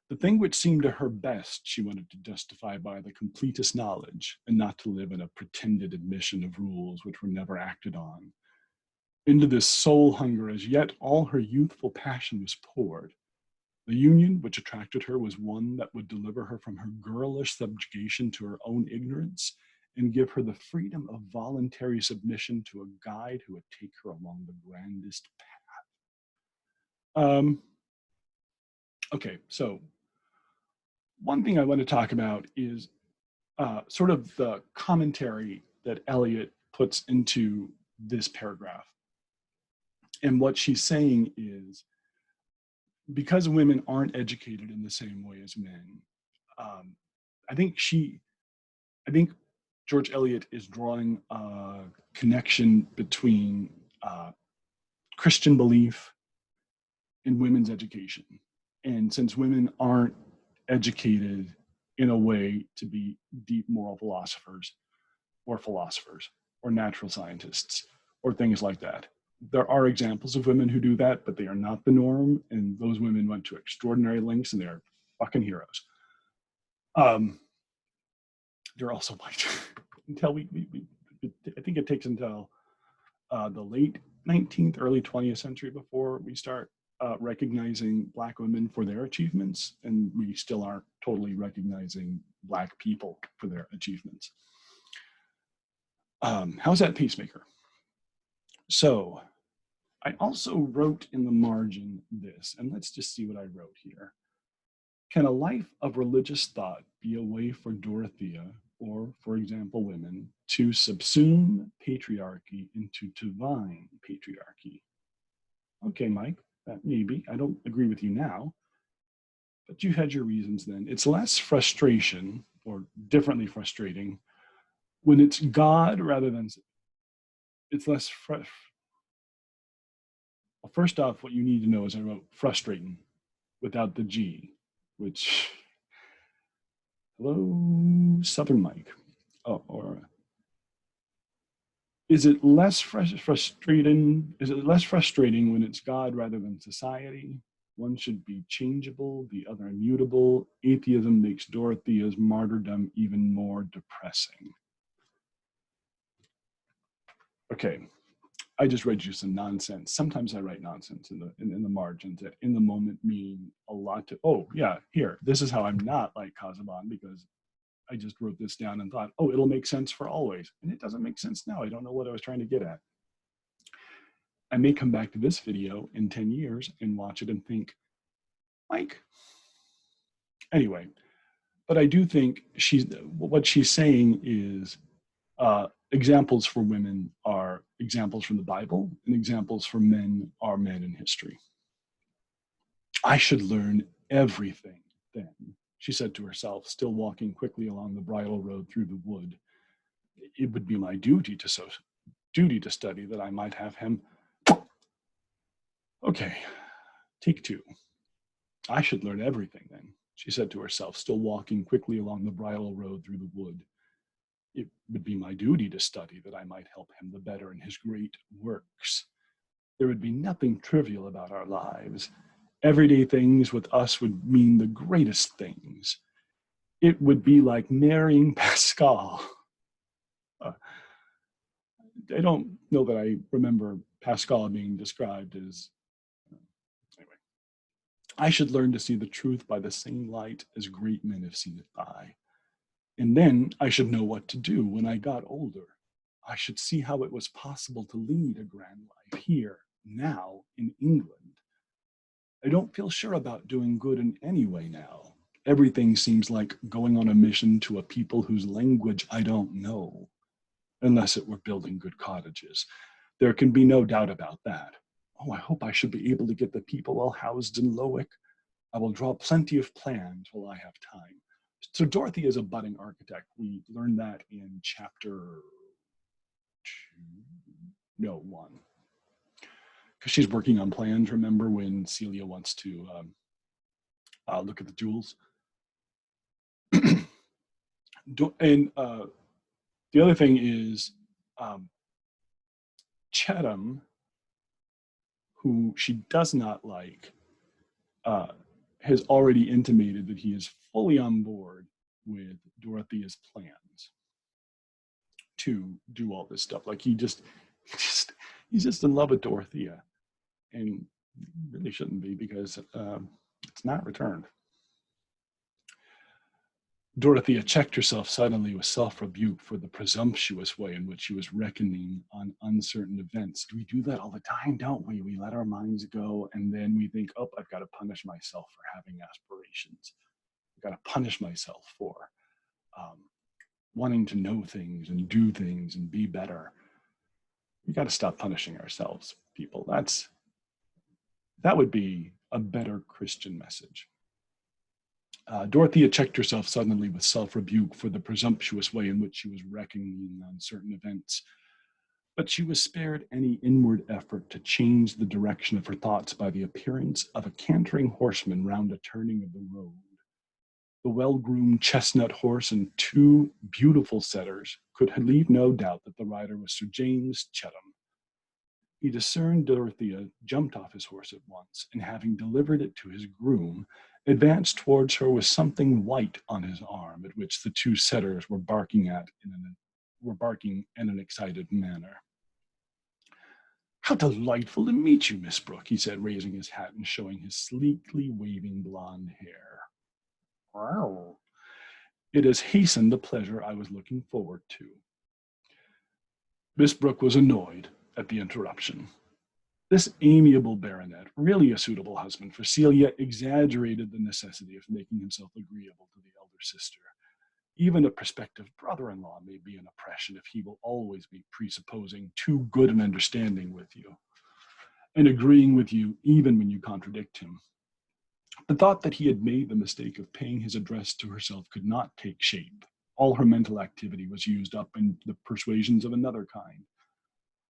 The thing which seemed to her best, she wanted to justify by the completest knowledge, and not to live in a pretended admission of rules which were never acted on. Into this soul hunger, as yet all her youthful passion was poured. The union which attracted her was one that would deliver her from her girlish subjugation to her own ignorance and give her the freedom of voluntary submission to a guide who would take her along the grandest path. Okay, so one thing I want to talk about is sort of the commentary that Eliot puts into this paragraph. And what she's saying is, because women aren't educated in the same way as men, I think George Eliot is drawing a connection between Christian belief and women's education. And since women aren't educated in a way to be deep moral philosophers or natural scientists or things like that, there are examples of women who do that, but they are not the norm. And those women went to extraordinary lengths, and they're fucking heroes. They're also white. Until I think it takes until the late 19th, early 20th century before we start recognizing Black women for their achievements, and we still aren't totally recognizing Black people for their achievements. How's that pacemaker? So I also wrote in the margin this, and let's just see what I wrote here. Can a life of religious thought be a way for Dorothea, or for example, women, to subsume patriarchy into divine patriarchy? Okay, Mike, that maybe. I don't agree with you now, but you had your reasons then. It's less frustration, or differently frustrating, when it's God rather than, it's less First off, what you need to know is I wrote frustrating without the G, which, hello, Southern Mike. Oh, or is it less frustrating? Is it less frustrating when it's God rather than society? One should be changeable, the other immutable. Atheism makes Dorothea's martyrdom even more depressing. Okay, I just read you some nonsense. Sometimes I write nonsense in the margins that in the moment mean a lot to, oh yeah, here, this is how I'm not like Casaubon, because I just wrote this down and thought, oh, it'll make sense for always. And it doesn't make sense now. I don't know what I was trying to get at. I may come back to this video in 10 years and watch it and think, Mike. Anyway, but I do think what she's saying is examples for women are examples from the Bible, and examples for men are men in history. I should learn everything then, she said to herself, still walking quickly along the bridle road through the wood. It would be my duty to study that I might have him. Okay, take two. I should learn everything then, she said to herself, still walking quickly along the bridle road through the wood. It would be my duty to study that I might help him the better in his great works. There would be nothing trivial about our lives. Everyday things with us would mean the greatest things. It would be like marrying Pascal. I don't know that I remember Pascal being described as, anyway. I should learn to see the truth by the same light as great men have seen it by. And then I should know what to do when I got older. I should see how it was possible to lead a grand life here, now, in England. I don't feel sure about doing good in any way now. Everything seems like going on a mission to a people whose language I don't know, unless it were building good cottages. There can be no doubt about that. Oh, I hope I should be able to get the people well housed in Lowick. I will draw plenty of plans while I have time. So Dorothy is a budding architect. We learned that in chapter 1. Because she's working on plans. Remember when Celia wants to look at the jewels? And the other thing is Chatham, who she does not like, has already intimated that he is fully on board with Dorothea's plans to do all this stuff. Like he's just in love with Dorothea, and really shouldn't be, because it's not returned. Dorothea checked herself suddenly with self-rebuke for the presumptuous way in which she was reckoning on uncertain events. We do that all the time, don't we? We let our minds go, and then we think, oh, I've got to punish myself for having aspirations. I've got to punish myself for wanting to know things and do things and be better. We got to stop punishing ourselves, people. That would be a better Christian message. Dorothea checked herself suddenly with self-rebuke for the presumptuous way in which she was reckoning on certain events. But she was spared any inward effort to change the direction of her thoughts by the appearance of a cantering horseman round a turning of the road. The well-groomed chestnut horse and 2 beautiful setters could leave no doubt that the rider was Sir James Chatham. He discerned Dorothea, jumped off his horse at once, and having delivered it to his groom, advanced towards her with something white on his arm, at which the 2 setters were barking in an excited manner. "How delightful to meet you, Miss Brooke," he said, raising his hat and showing his sleekly waving blonde hair. "Wow. It has hastened the pleasure I was looking forward to." Miss Brooke was annoyed at the interruption. This amiable baronet, really a suitable husband for Celia, exaggerated the necessity of making himself agreeable to the elder sister. Even a prospective brother-in-law may be an oppression if he will always be presupposing too good an understanding with you, and agreeing with you even when you contradict him. The thought that he had made the mistake of paying his address to herself could not take shape. All her mental activity was used up in the persuasions of another kind.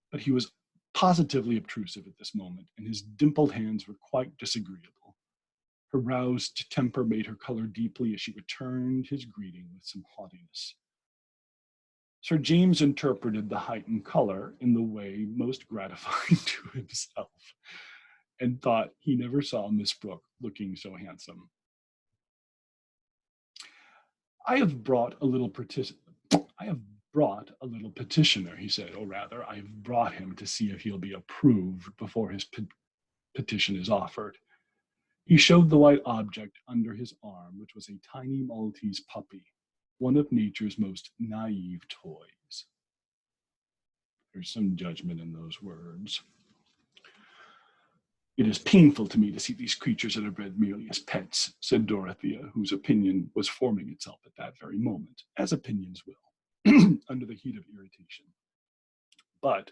But he was positively obtrusive at this moment, and his dimpled hands were quite disagreeable. Her roused temper made her color deeply as she returned his greeting with some haughtiness. Sir James interpreted the heightened color in the way most gratifying to himself, and thought he never saw Miss Brooke looking so handsome. I have brought a little petitioner, he said, or rather, I have brought him to see if he'll be approved before his petition is offered. He showed the white object under his arm, which was a tiny Maltese puppy, one of nature's most naive toys. There's some judgment in those words. It is painful to me to see these creatures that are bred merely as pets, said Dorothea, whose opinion was forming itself at that very moment, as opinions will, under the heat of irritation. But,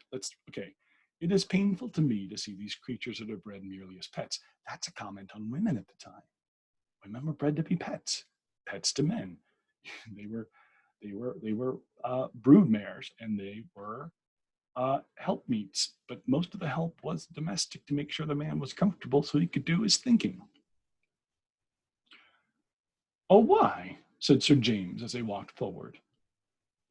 it is painful to me to see these creatures that are bred merely as pets. That's a comment on women at the time. Women were bred to be pets, pets to men. They were brood mares, and they were helpmeets, but most of the help was domestic to make sure the man was comfortable so he could do his thinking. Oh, why? Said Sir James as they walked forward.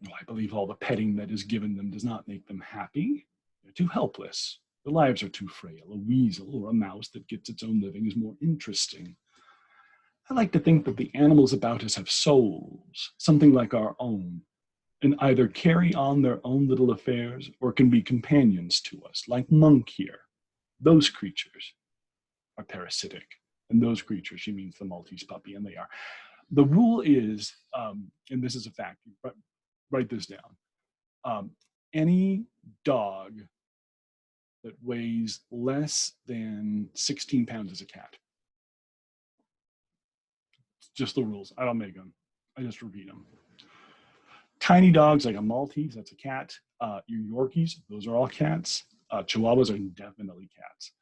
Well, I believe all the petting that is given them does not make them happy. They're too helpless. Their lives are too frail. A weasel or a mouse that gets its own living is more interesting. I like to think that the animals about us have souls, something like our own, and either carry on their own little affairs or can be companions to us, like Monk here. Those creatures are parasitic, and those creatures, she means the Maltese puppy, and they are. The rule is, and this is a fact, write this down, any dog that weighs less than 16 pounds is a cat. It's just the rules. I don't make them. I just repeat them. Tiny dogs like a Maltese, that's a cat. Your Yorkies, those are all cats. Chihuahuas are definitely cats.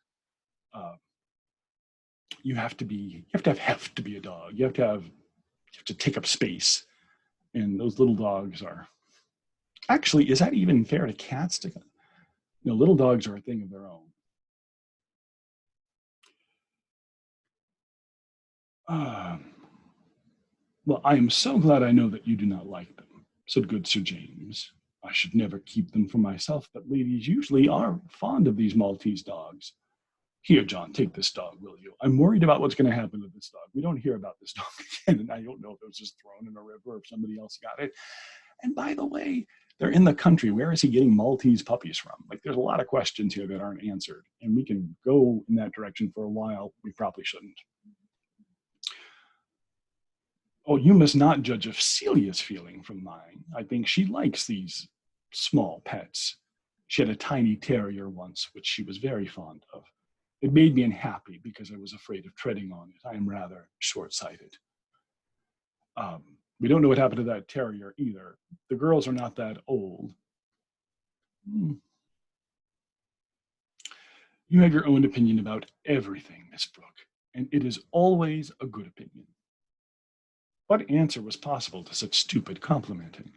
You have to have heft to be a dog. You have to take up space. And those little dogs are, actually, is that even fair to cats? Little dogs are a thing of their own. Well, I am so glad I know that you do not like them, said good Sir James. I should never keep them for myself, but ladies usually are fond of these Maltese dogs. Here, John, take this dog, will you? I'm worried about what's going to happen to this dog. We don't hear about this dog again, and I don't know if it was just thrown in a river or if somebody else got it. And by the way, they're in the country. Where is he getting Maltese puppies from? There's a lot of questions here that aren't answered, and we can go in that direction for a while. We probably shouldn't. Oh, you must not judge of Celia's feeling from mine. I think she likes these small pets. She had a tiny terrier once, which she was very fond of. It made me unhappy because I was afraid of treading on it. I am rather short-sighted. We don't know what happened to that terrier either. The girls are not that old. You have your own opinion about everything, Miss Brooke, and it is always a good opinion. What answer was possible to such stupid complimenting?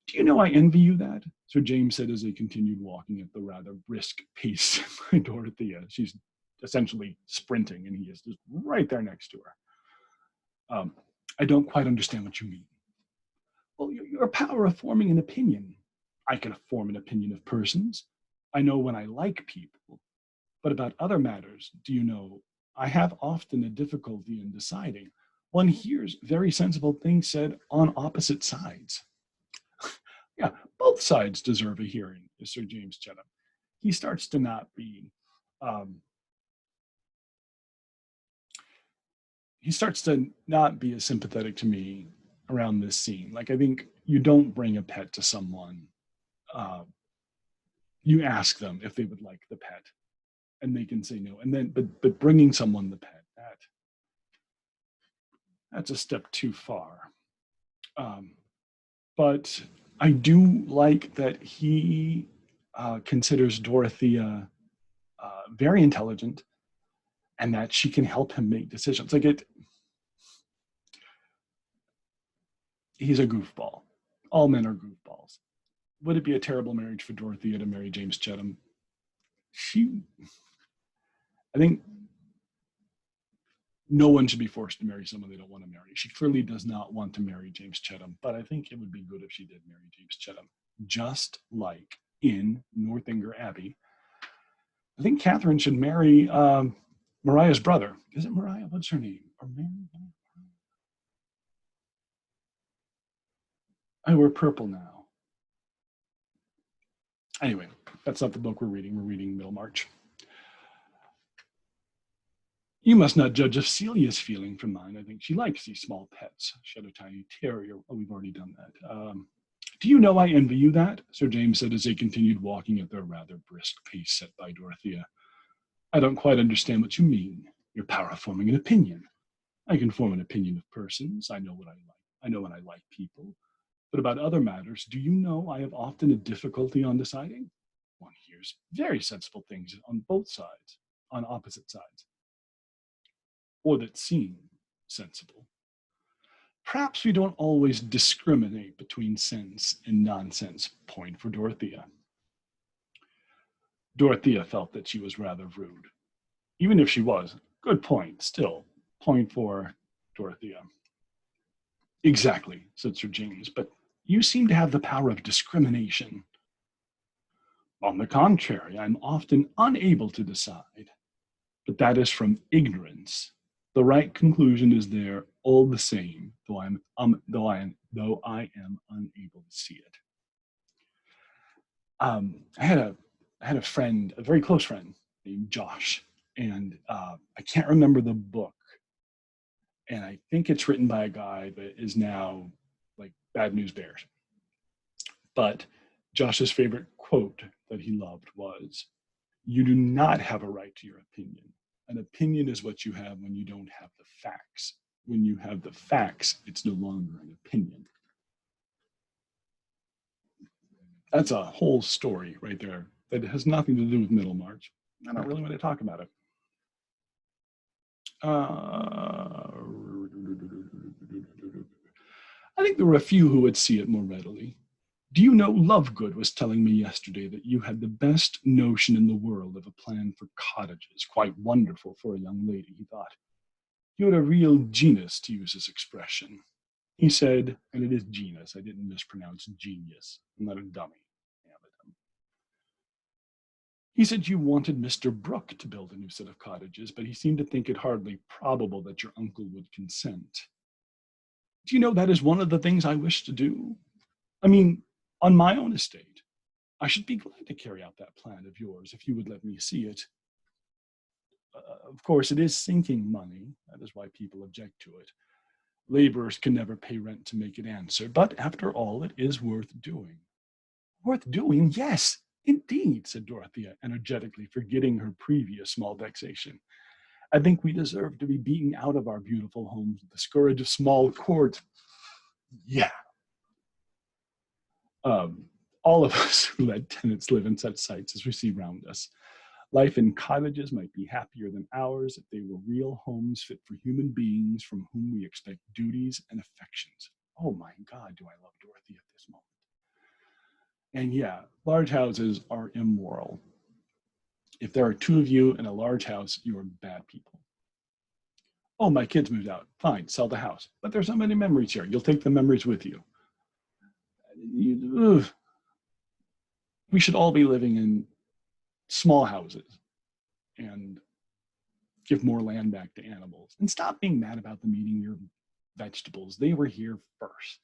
Do you know I envy you that? Sir James said as they continued walking at the rather brisk pace by Dorothea. She's essentially sprinting, and he is just right there next to her. I don't quite understand what you mean. Well, your power of forming an opinion. I can form an opinion of persons. I know when I like people. But about other matters, do you know, I have often a difficulty in deciding. One hears very sensible things said on opposite sides. Yeah, both sides deserve a hearing, is Sir James Chettam. He starts to not be, as sympathetic to me around this scene. I think you don't bring a pet to someone. You ask them if they would like the pet, and they can say no. And then, but bringing someone the pet, that's a step too far. But I do like that he considers Dorothea very intelligent, and that she can help him make decisions. He's a goofball. All men are goofballs. would it be a terrible marriage for Dorothea to marry James Chettam? I think no one should be forced to marry someone they don't want to marry. She clearly does not want to marry James Chettam, but I think it would be good if she did marry James Chettam. Just like in Northanger Abbey, I think Catherine should marry Mariah's brother. Is it Mariah? What's her name? Or Mary? I wear purple now. Anyway, that's not the book we're reading. We're reading Middlemarch. You must not judge of Celia's feeling from mine. I think she likes these small pets. She had a tiny terrier. Oh, we've already done that. Do you know I envy you that? Sir James said as they continued walking at their rather brisk pace set by Dorothea. I don't quite understand what you mean. Your power of forming an opinion. I can form an opinion of persons. I know what I like. I know when I like people. But about other matters, do you know I have often a difficulty on deciding? One hears very sensible things on both sides, on opposite sides, or that seem sensible. Perhaps we don't always discriminate between sense and nonsense. Point for Dorothea. Dorothea felt that she was rather rude. Even if she was, good point, still, point for Dorothea. Exactly, said Sir James, but you seem to have the power of discrimination. On the contrary, I'm often unable to decide, but that is from ignorance. The right conclusion is there all the same, though I am unable to see it. I had a friend, a very close friend named Josh, and I can't remember the book. And I think it's written by a guy that is now like Bad News Bears. But Josh's favorite quote that he loved was, "You do not have a right to your opinion. An opinion is what you have when you don't have the facts. When you have the facts, it's no longer an opinion." That's a whole story right there that has nothing to do with Middlemarch. I don't really want to talk about it. I think there were a few who would see it more readily. Do you know, Lovegood was telling me yesterday that you had the best notion in the world of a plan for cottages. Quite wonderful for a young lady, he thought. You had a real genius, to use his expression. He said, and it is genus, I didn't mispronounce genius. I'm not a dummy. He said you wanted Mr. Brooke to build a new set of cottages, but he seemed to think it hardly probable that your uncle would consent. Do you know that is one of the things I wish to do? I mean, on my own estate. I should be glad to carry out that plan of yours if you would let me see it. Of course, it is sinking money. That is why people object to it. Laborers can never pay rent to make it answer, but after all, it is worth doing. Worth doing? Yes, indeed, said Dorothea, energetically forgetting her previous small vexation. I think we deserve to be beaten out of our beautiful homes with the scourge of small court. Yeah. All of us who let tenants live in such sites as we see round us. Life in cottages might be happier than ours if they were real homes fit for human beings from whom we expect duties and affections. Oh my God, do I love Dorothy at this moment. And yeah, large houses are immoral. If there are two of you in a large house, you are bad people. Oh, my kids moved out. Fine, sell the house. But there's so many memories here. You'll take the memories with you. We should all be living in small houses and give more land back to animals. And stop being mad about them eating your vegetables. They were here first.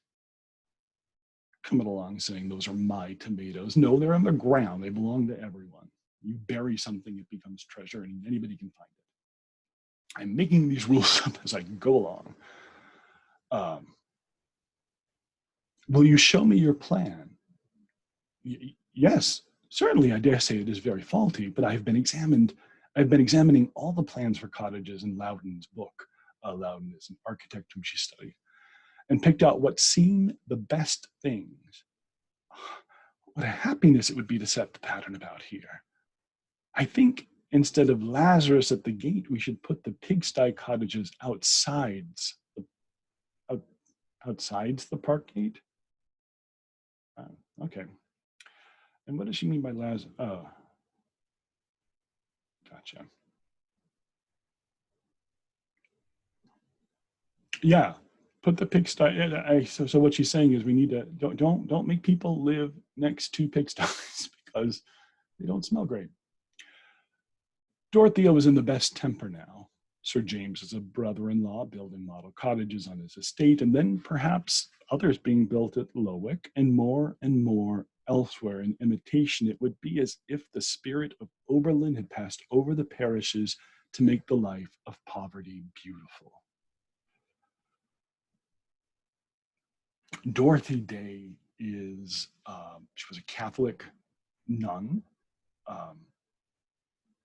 Coming along saying those are my tomatoes. No, they're on the ground. They belong to everyone. You bury something, it becomes treasure, and anybody can find it. I'm making these rules up as I go along. Will you show me your plan? Yes, certainly. I dare say it is very faulty, but I've been examining all the plans for cottages in Loudon's book. Loudon is an architect whom she studied, and picked out what seem the best things. What a happiness it would be to set the pattern about here. I think instead of Lazarus at the gate, we should put the pigsty cottages outsides the park gate. Okay. And what does she mean by Lazarus? Oh, gotcha. Yeah, put the pigsty. So what she's saying is we need to don't make people live next to pigsties because they don't smell great. Dorothea was in the best temper now. Sir James is a brother-in-law building model cottages on his estate, and then perhaps others being built at Lowick, and more elsewhere in imitation. It would be as if the spirit of Oberlin had passed over the parishes to make the life of poverty beautiful. Dorothy Day is, she was a Catholic nun. Um,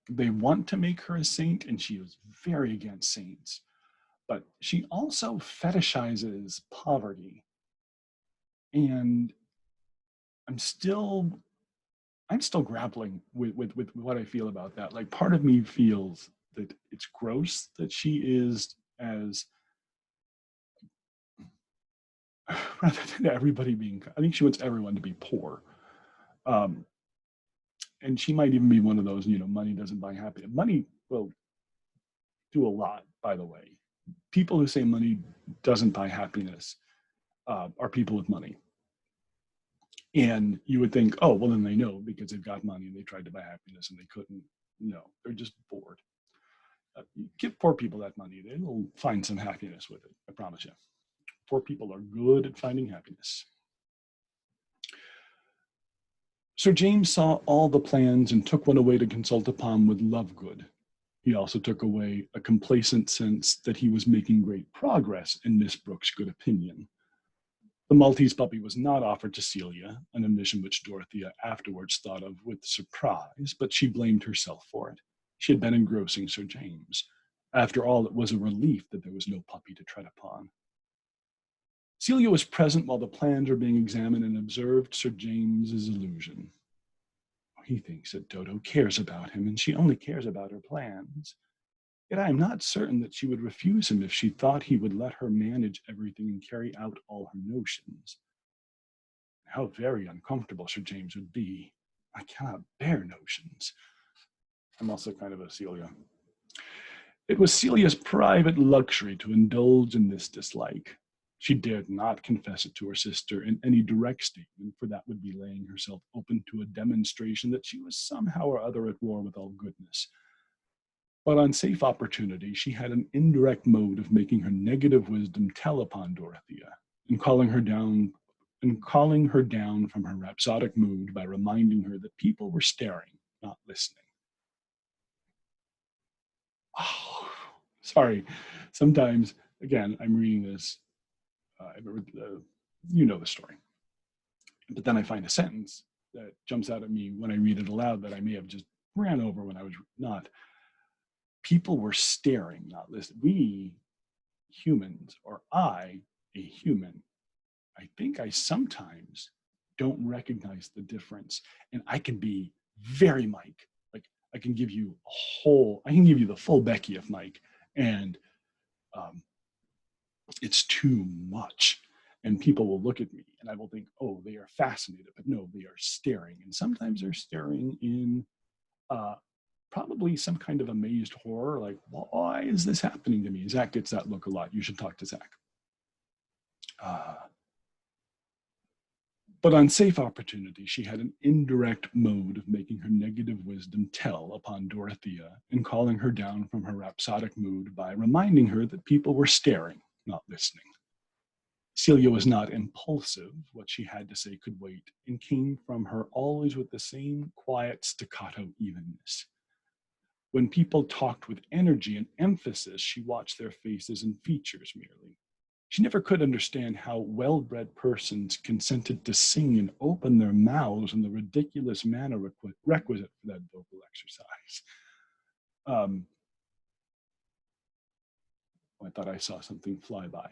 they want to make her a saint, and she was very against saints. But she also fetishizes poverty. And I'm still grappling with what I feel about that. Like, part of me feels that it's gross that she is as rather than everybody being, I think she wants everyone to be poor. And she might even be one of those, money doesn't buy happiness. Money will do a lot, by the way. People who say money doesn't buy happiness are people with money. And you would think, oh, well, then they know because they've got money and they tried to buy happiness and they couldn't. No, they're just bored. You give poor people that money, they'll find some happiness with it, I promise you. Poor people are good at finding happiness. Sir James saw all the plans and took one away to consult upon with Lovegood. He also took away a complacent sense that he was making great progress in Miss Brooke's good opinion. The Maltese puppy was not offered to Celia, an omission which Dorothea afterwards thought of with surprise, but she blamed herself for it. She had been engrossing Sir James. After all, it was a relief that there was no puppy to tread upon. Celia was present while the plans were being examined and observed Sir James's illusion. He thinks that Dodo cares about him, and she only cares about her plans. Yet I am not certain that she would refuse him if she thought he would let her manage everything and carry out all her notions. How very uncomfortable Sir James would be. I cannot bear notions. I'm also kind of a Celia. It was Celia's private luxury to indulge in this dislike. She dared not confess it to her sister in any direct statement, for that would be laying herself open to a demonstration that she was somehow or other at war with all goodness. But on safe opportunity, she had an indirect mode of making her negative wisdom tell upon Dorothea, and calling her down from her rhapsodic mood by reminding her that people were staring, not listening. Oh, sorry. Sometimes, again, I'm reading this. You know the story. But then I find a sentence that jumps out at me when I read it aloud that I may have just ran over when I was not. People were staring, not listening. We humans, or I, a human, I think I sometimes don't recognize the difference. And I can be very Mike. Like, I can give you the full Becky of Mike. And it's too much. And people will look at me and I will think, oh, they are fascinated, but no, they are staring. And sometimes they're staring in probably some kind of amazed horror, like, why is this happening to me? Zach gets that look a lot. You should talk to Zach. But on safe opportunity, she had an indirect mode of making her negative wisdom tell upon Dorothea and calling her down from her rhapsodic mood by reminding her that people were staring, not listening. Celia was not impulsive. What she had to say could wait, and came from her always with the same quiet staccato evenness. When people talked with energy and emphasis, she watched their faces and features merely. She never could understand how well-bred persons consented to sing and open their mouths in the ridiculous manner requisite for that vocal exercise. I thought I saw something fly by.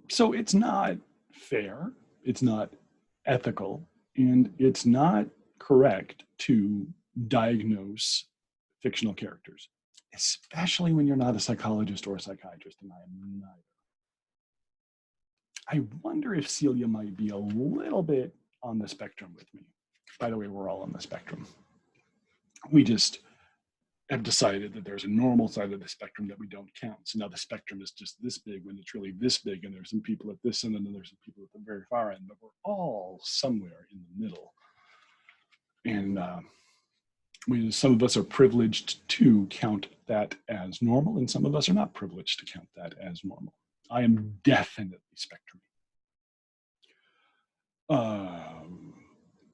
So it's not fair, it's not ethical, and it's not correct to diagnose fictional characters, especially when you're not a psychologist or a psychiatrist, and I am neither. I wonder if Celia might be a little bit on the spectrum with me. By the way, we're all on the spectrum. We just have decided that there's a normal side of the spectrum that we don't count. So now the spectrum is just this big when it's really this big, and there's some people at this end and then there's some people at the very far end, but we're all somewhere in the middle. And some of us are privileged to count that as normal, and some of us are not privileged to count that as normal. I am definitely spectrum.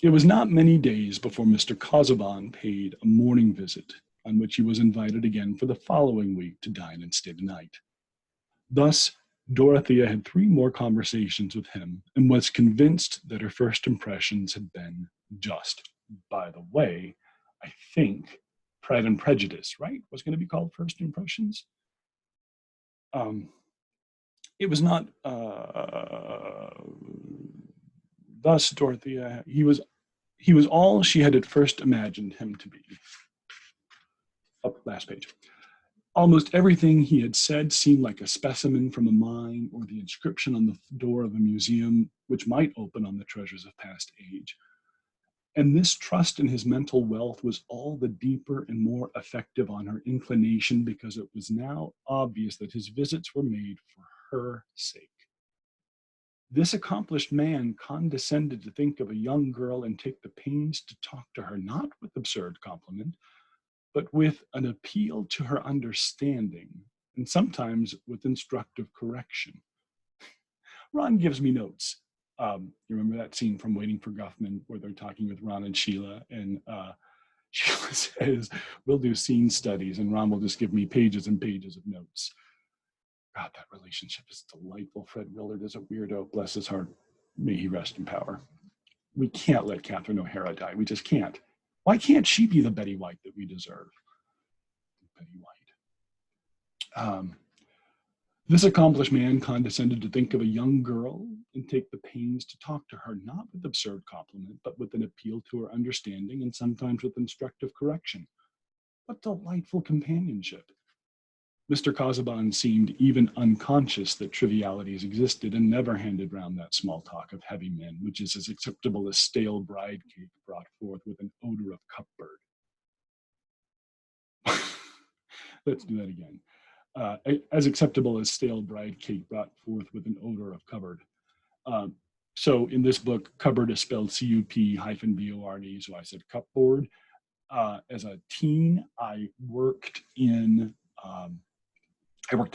It was not many days before Mr. Casaubon paid a morning visit, on which he was invited again for the following week to dine and stay the night. Thus, Dorothea had 3 more conversations with him and was convinced that her first impressions had been just. By the way, I think Pride and Prejudice, right, was going to be called First Impressions. It was not. Thus, Dorothea, he was all she had at first imagined him to be. Up, last page. Almost everything he had said seemed like a specimen from a mine or the inscription on the door of a museum which might open on the treasures of past age. And this trust in his mental wealth was all the deeper and more effective on her inclination because it was now obvious that his visits were made for her sake. This accomplished man condescended to think of a young girl and take the pains to talk to her, not with absurd compliment, but with an appeal to her understanding, and sometimes with instructive correction. Ron gives me notes. You remember that scene from Waiting for Guffman where they're talking with Ron and Sheila, and Sheila says, we'll do scene studies, and Ron will just give me pages and pages of notes. God, that relationship is delightful. Fred Willard is a weirdo, bless his heart. May he rest in power. We can't let Catherine O'Hara die. We just can't. Why can't she be the Betty White that we deserve? Betty White. This accomplished man condescended to think of a young girl and take the pains to talk to her, not with absurd compliment, but with an appeal to her understanding and sometimes with instructive correction. What delightful companionship. Mr. Casaubon seemed even unconscious that trivialities existed and never handed round that small talk of heavy men, which is as acceptable as stale bride cake brought forth with an odor of cupboard. Let's do that again. As acceptable as stale bride cake brought forth with an odor of cupboard. So in this book, cupboard is spelled C-U-P-B-O-R-D, so I said cupboard. As a teen, I worked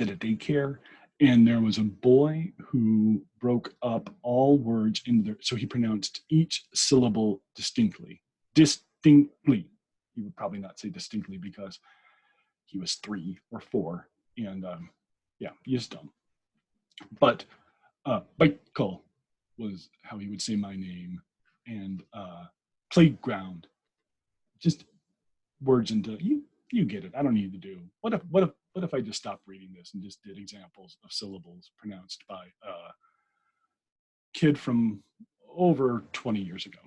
at a daycare, and there was a boy who broke up all words into there. So he pronounced each syllable distinctly. Distinctly. He would probably not say distinctly because he was 3 or 4. And yeah, he is dumb. But Michael was how he would say my name. And playground. Just words into you get it. I don't need to do. What if I just stopped reading this and just did examples of syllables pronounced by a kid from over 20 years ago?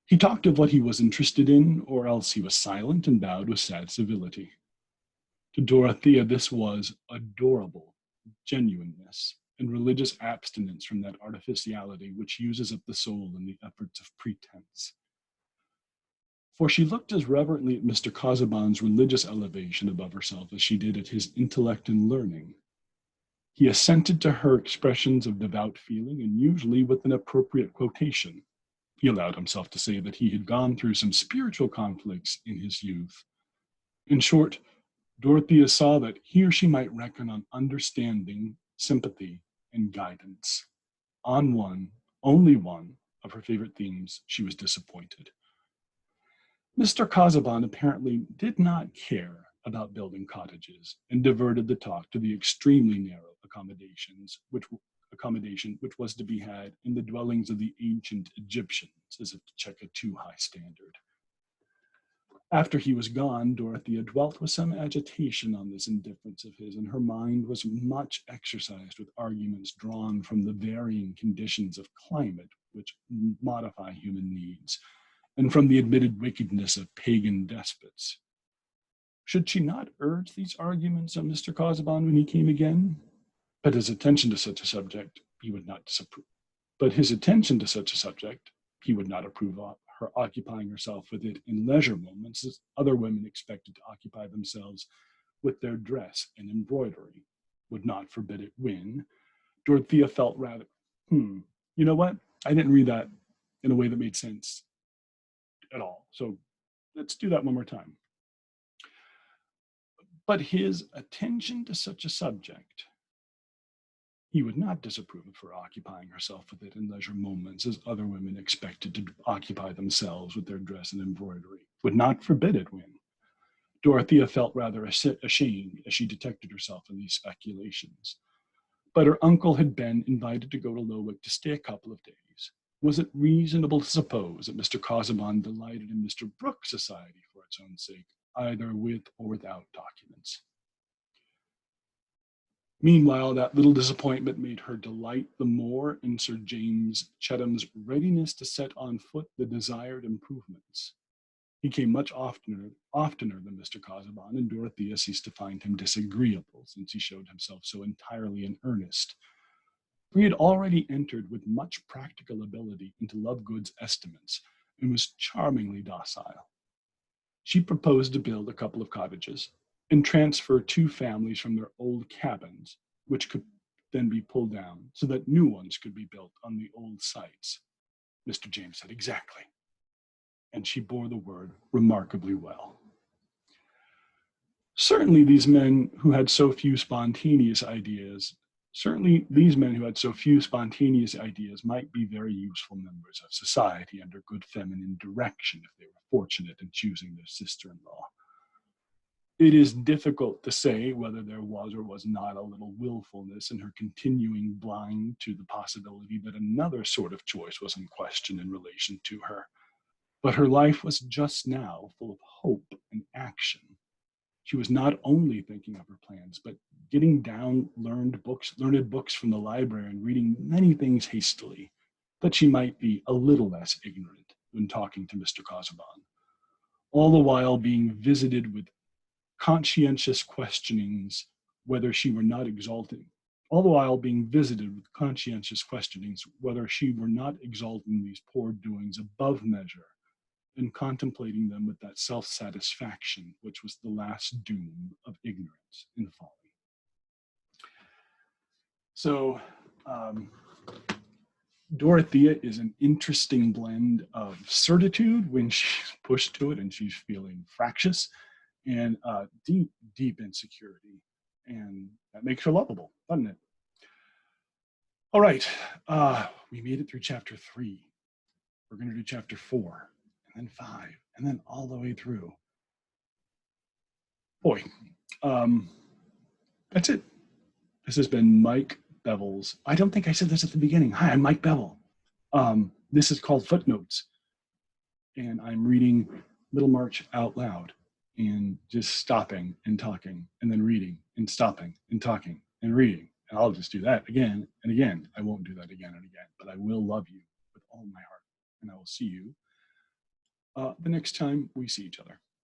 He talked of what he was interested in, or else he was silent and bowed with sad civility. To Dorothea, this was adorable genuineness and religious abstinence from that artificiality which uses up the soul in the efforts of pretense. For she looked as reverently at Mr. Casaubon's religious elevation above herself as she did at his intellect and learning. He assented to her expressions of devout feeling, and usually with an appropriate quotation. He allowed himself to say that he had gone through some spiritual conflicts in his youth. In short, Dorothea saw that here she might reckon on understanding, sympathy, and guidance. On one, only one, of her favorite themes, she was disappointed. Mr. Casaubon apparently did not care about building cottages and diverted the talk to the extremely narrow accommodation which was to be had in the dwellings of the ancient Egyptians, as if to check a too high standard. After he was gone, Dorothea dwelt with some agitation on this indifference of his, and her mind was much exercised with arguments drawn from the varying conditions of climate which modify human needs, and from the admitted wickedness of pagan despots. Should she not urge these arguments on Mr. Casaubon when he came again? But his attention to such a subject he would not disapprove. But his attention to such a subject he would not approve of her occupying herself with it in leisure moments as other women expected to occupy themselves with their dress and embroidery, would not forbid it when Dorothea felt rather, you know what? I didn't read that in a way that made sense at all. So let's do that one more time. But his attention to such a subject, he would not disapprove of her occupying herself with it in leisure moments as other women expected to occupy themselves with their dress and embroidery, would not forbid it when. Dorothea felt rather ashamed as she detected herself in these speculations. But her uncle had been invited to go to Lowick to stay a couple of days. Was it reasonable to suppose that Mr. Casaubon delighted in Mr. Brooke's society for its own sake, either with or without documents? Meanwhile, that little disappointment made her delight the more in Sir James Chetham's readiness to set on foot the desired improvements. He came much oftener than Mr. Casaubon, and Dorothea ceased to find him disagreeable, since he showed himself so entirely in earnest. For he had already entered with much practical ability into Lovegood's estimates, and was charmingly docile. She proposed to build a couple of cottages, and transfer 2 families from their old cabins, which could then be pulled down, so that new ones could be built on the old sites. Mr. James said, exactly. And she bore the word remarkably well. Certainly these men who had so few spontaneous ideas might be very useful members of society under good feminine direction if they were fortunate in choosing their sister-in-law. It is difficult to say whether there was or was not a little willfulness in her continuing blind to the possibility that another sort of choice was in question in relation to her. But her life was just now full of hope and action. She was not only thinking of her plans, but getting down learned books from the library and reading many things hastily, that she might be a little less ignorant when talking to Mr. Casaubon, all the while being visited with conscientious questionings whether she were not exalting these poor doings above measure, and contemplating them with that self-satisfaction which was the last doom of ignorance and folly. So Dorothea is an interesting blend of certitude when she's pushed to it and she's feeling fractious, and deep, deep insecurity. And that makes her lovable, doesn't it? All right, we made it through chapter 3. We're going to do chapter 4, and then 5, and then all the way through. Boy, that's it. This has been Mike Bevel's. I don't think I said this at the beginning. Hi, I'm Mike Bevel. This is called Footnotes, and I'm reading Middlemarch out loud and just stopping and talking and then reading and stopping and talking and reading. And I'll just do that again and again. I won't do that again and again, but I will love you with all my heart. And I will see you the next time we see each other.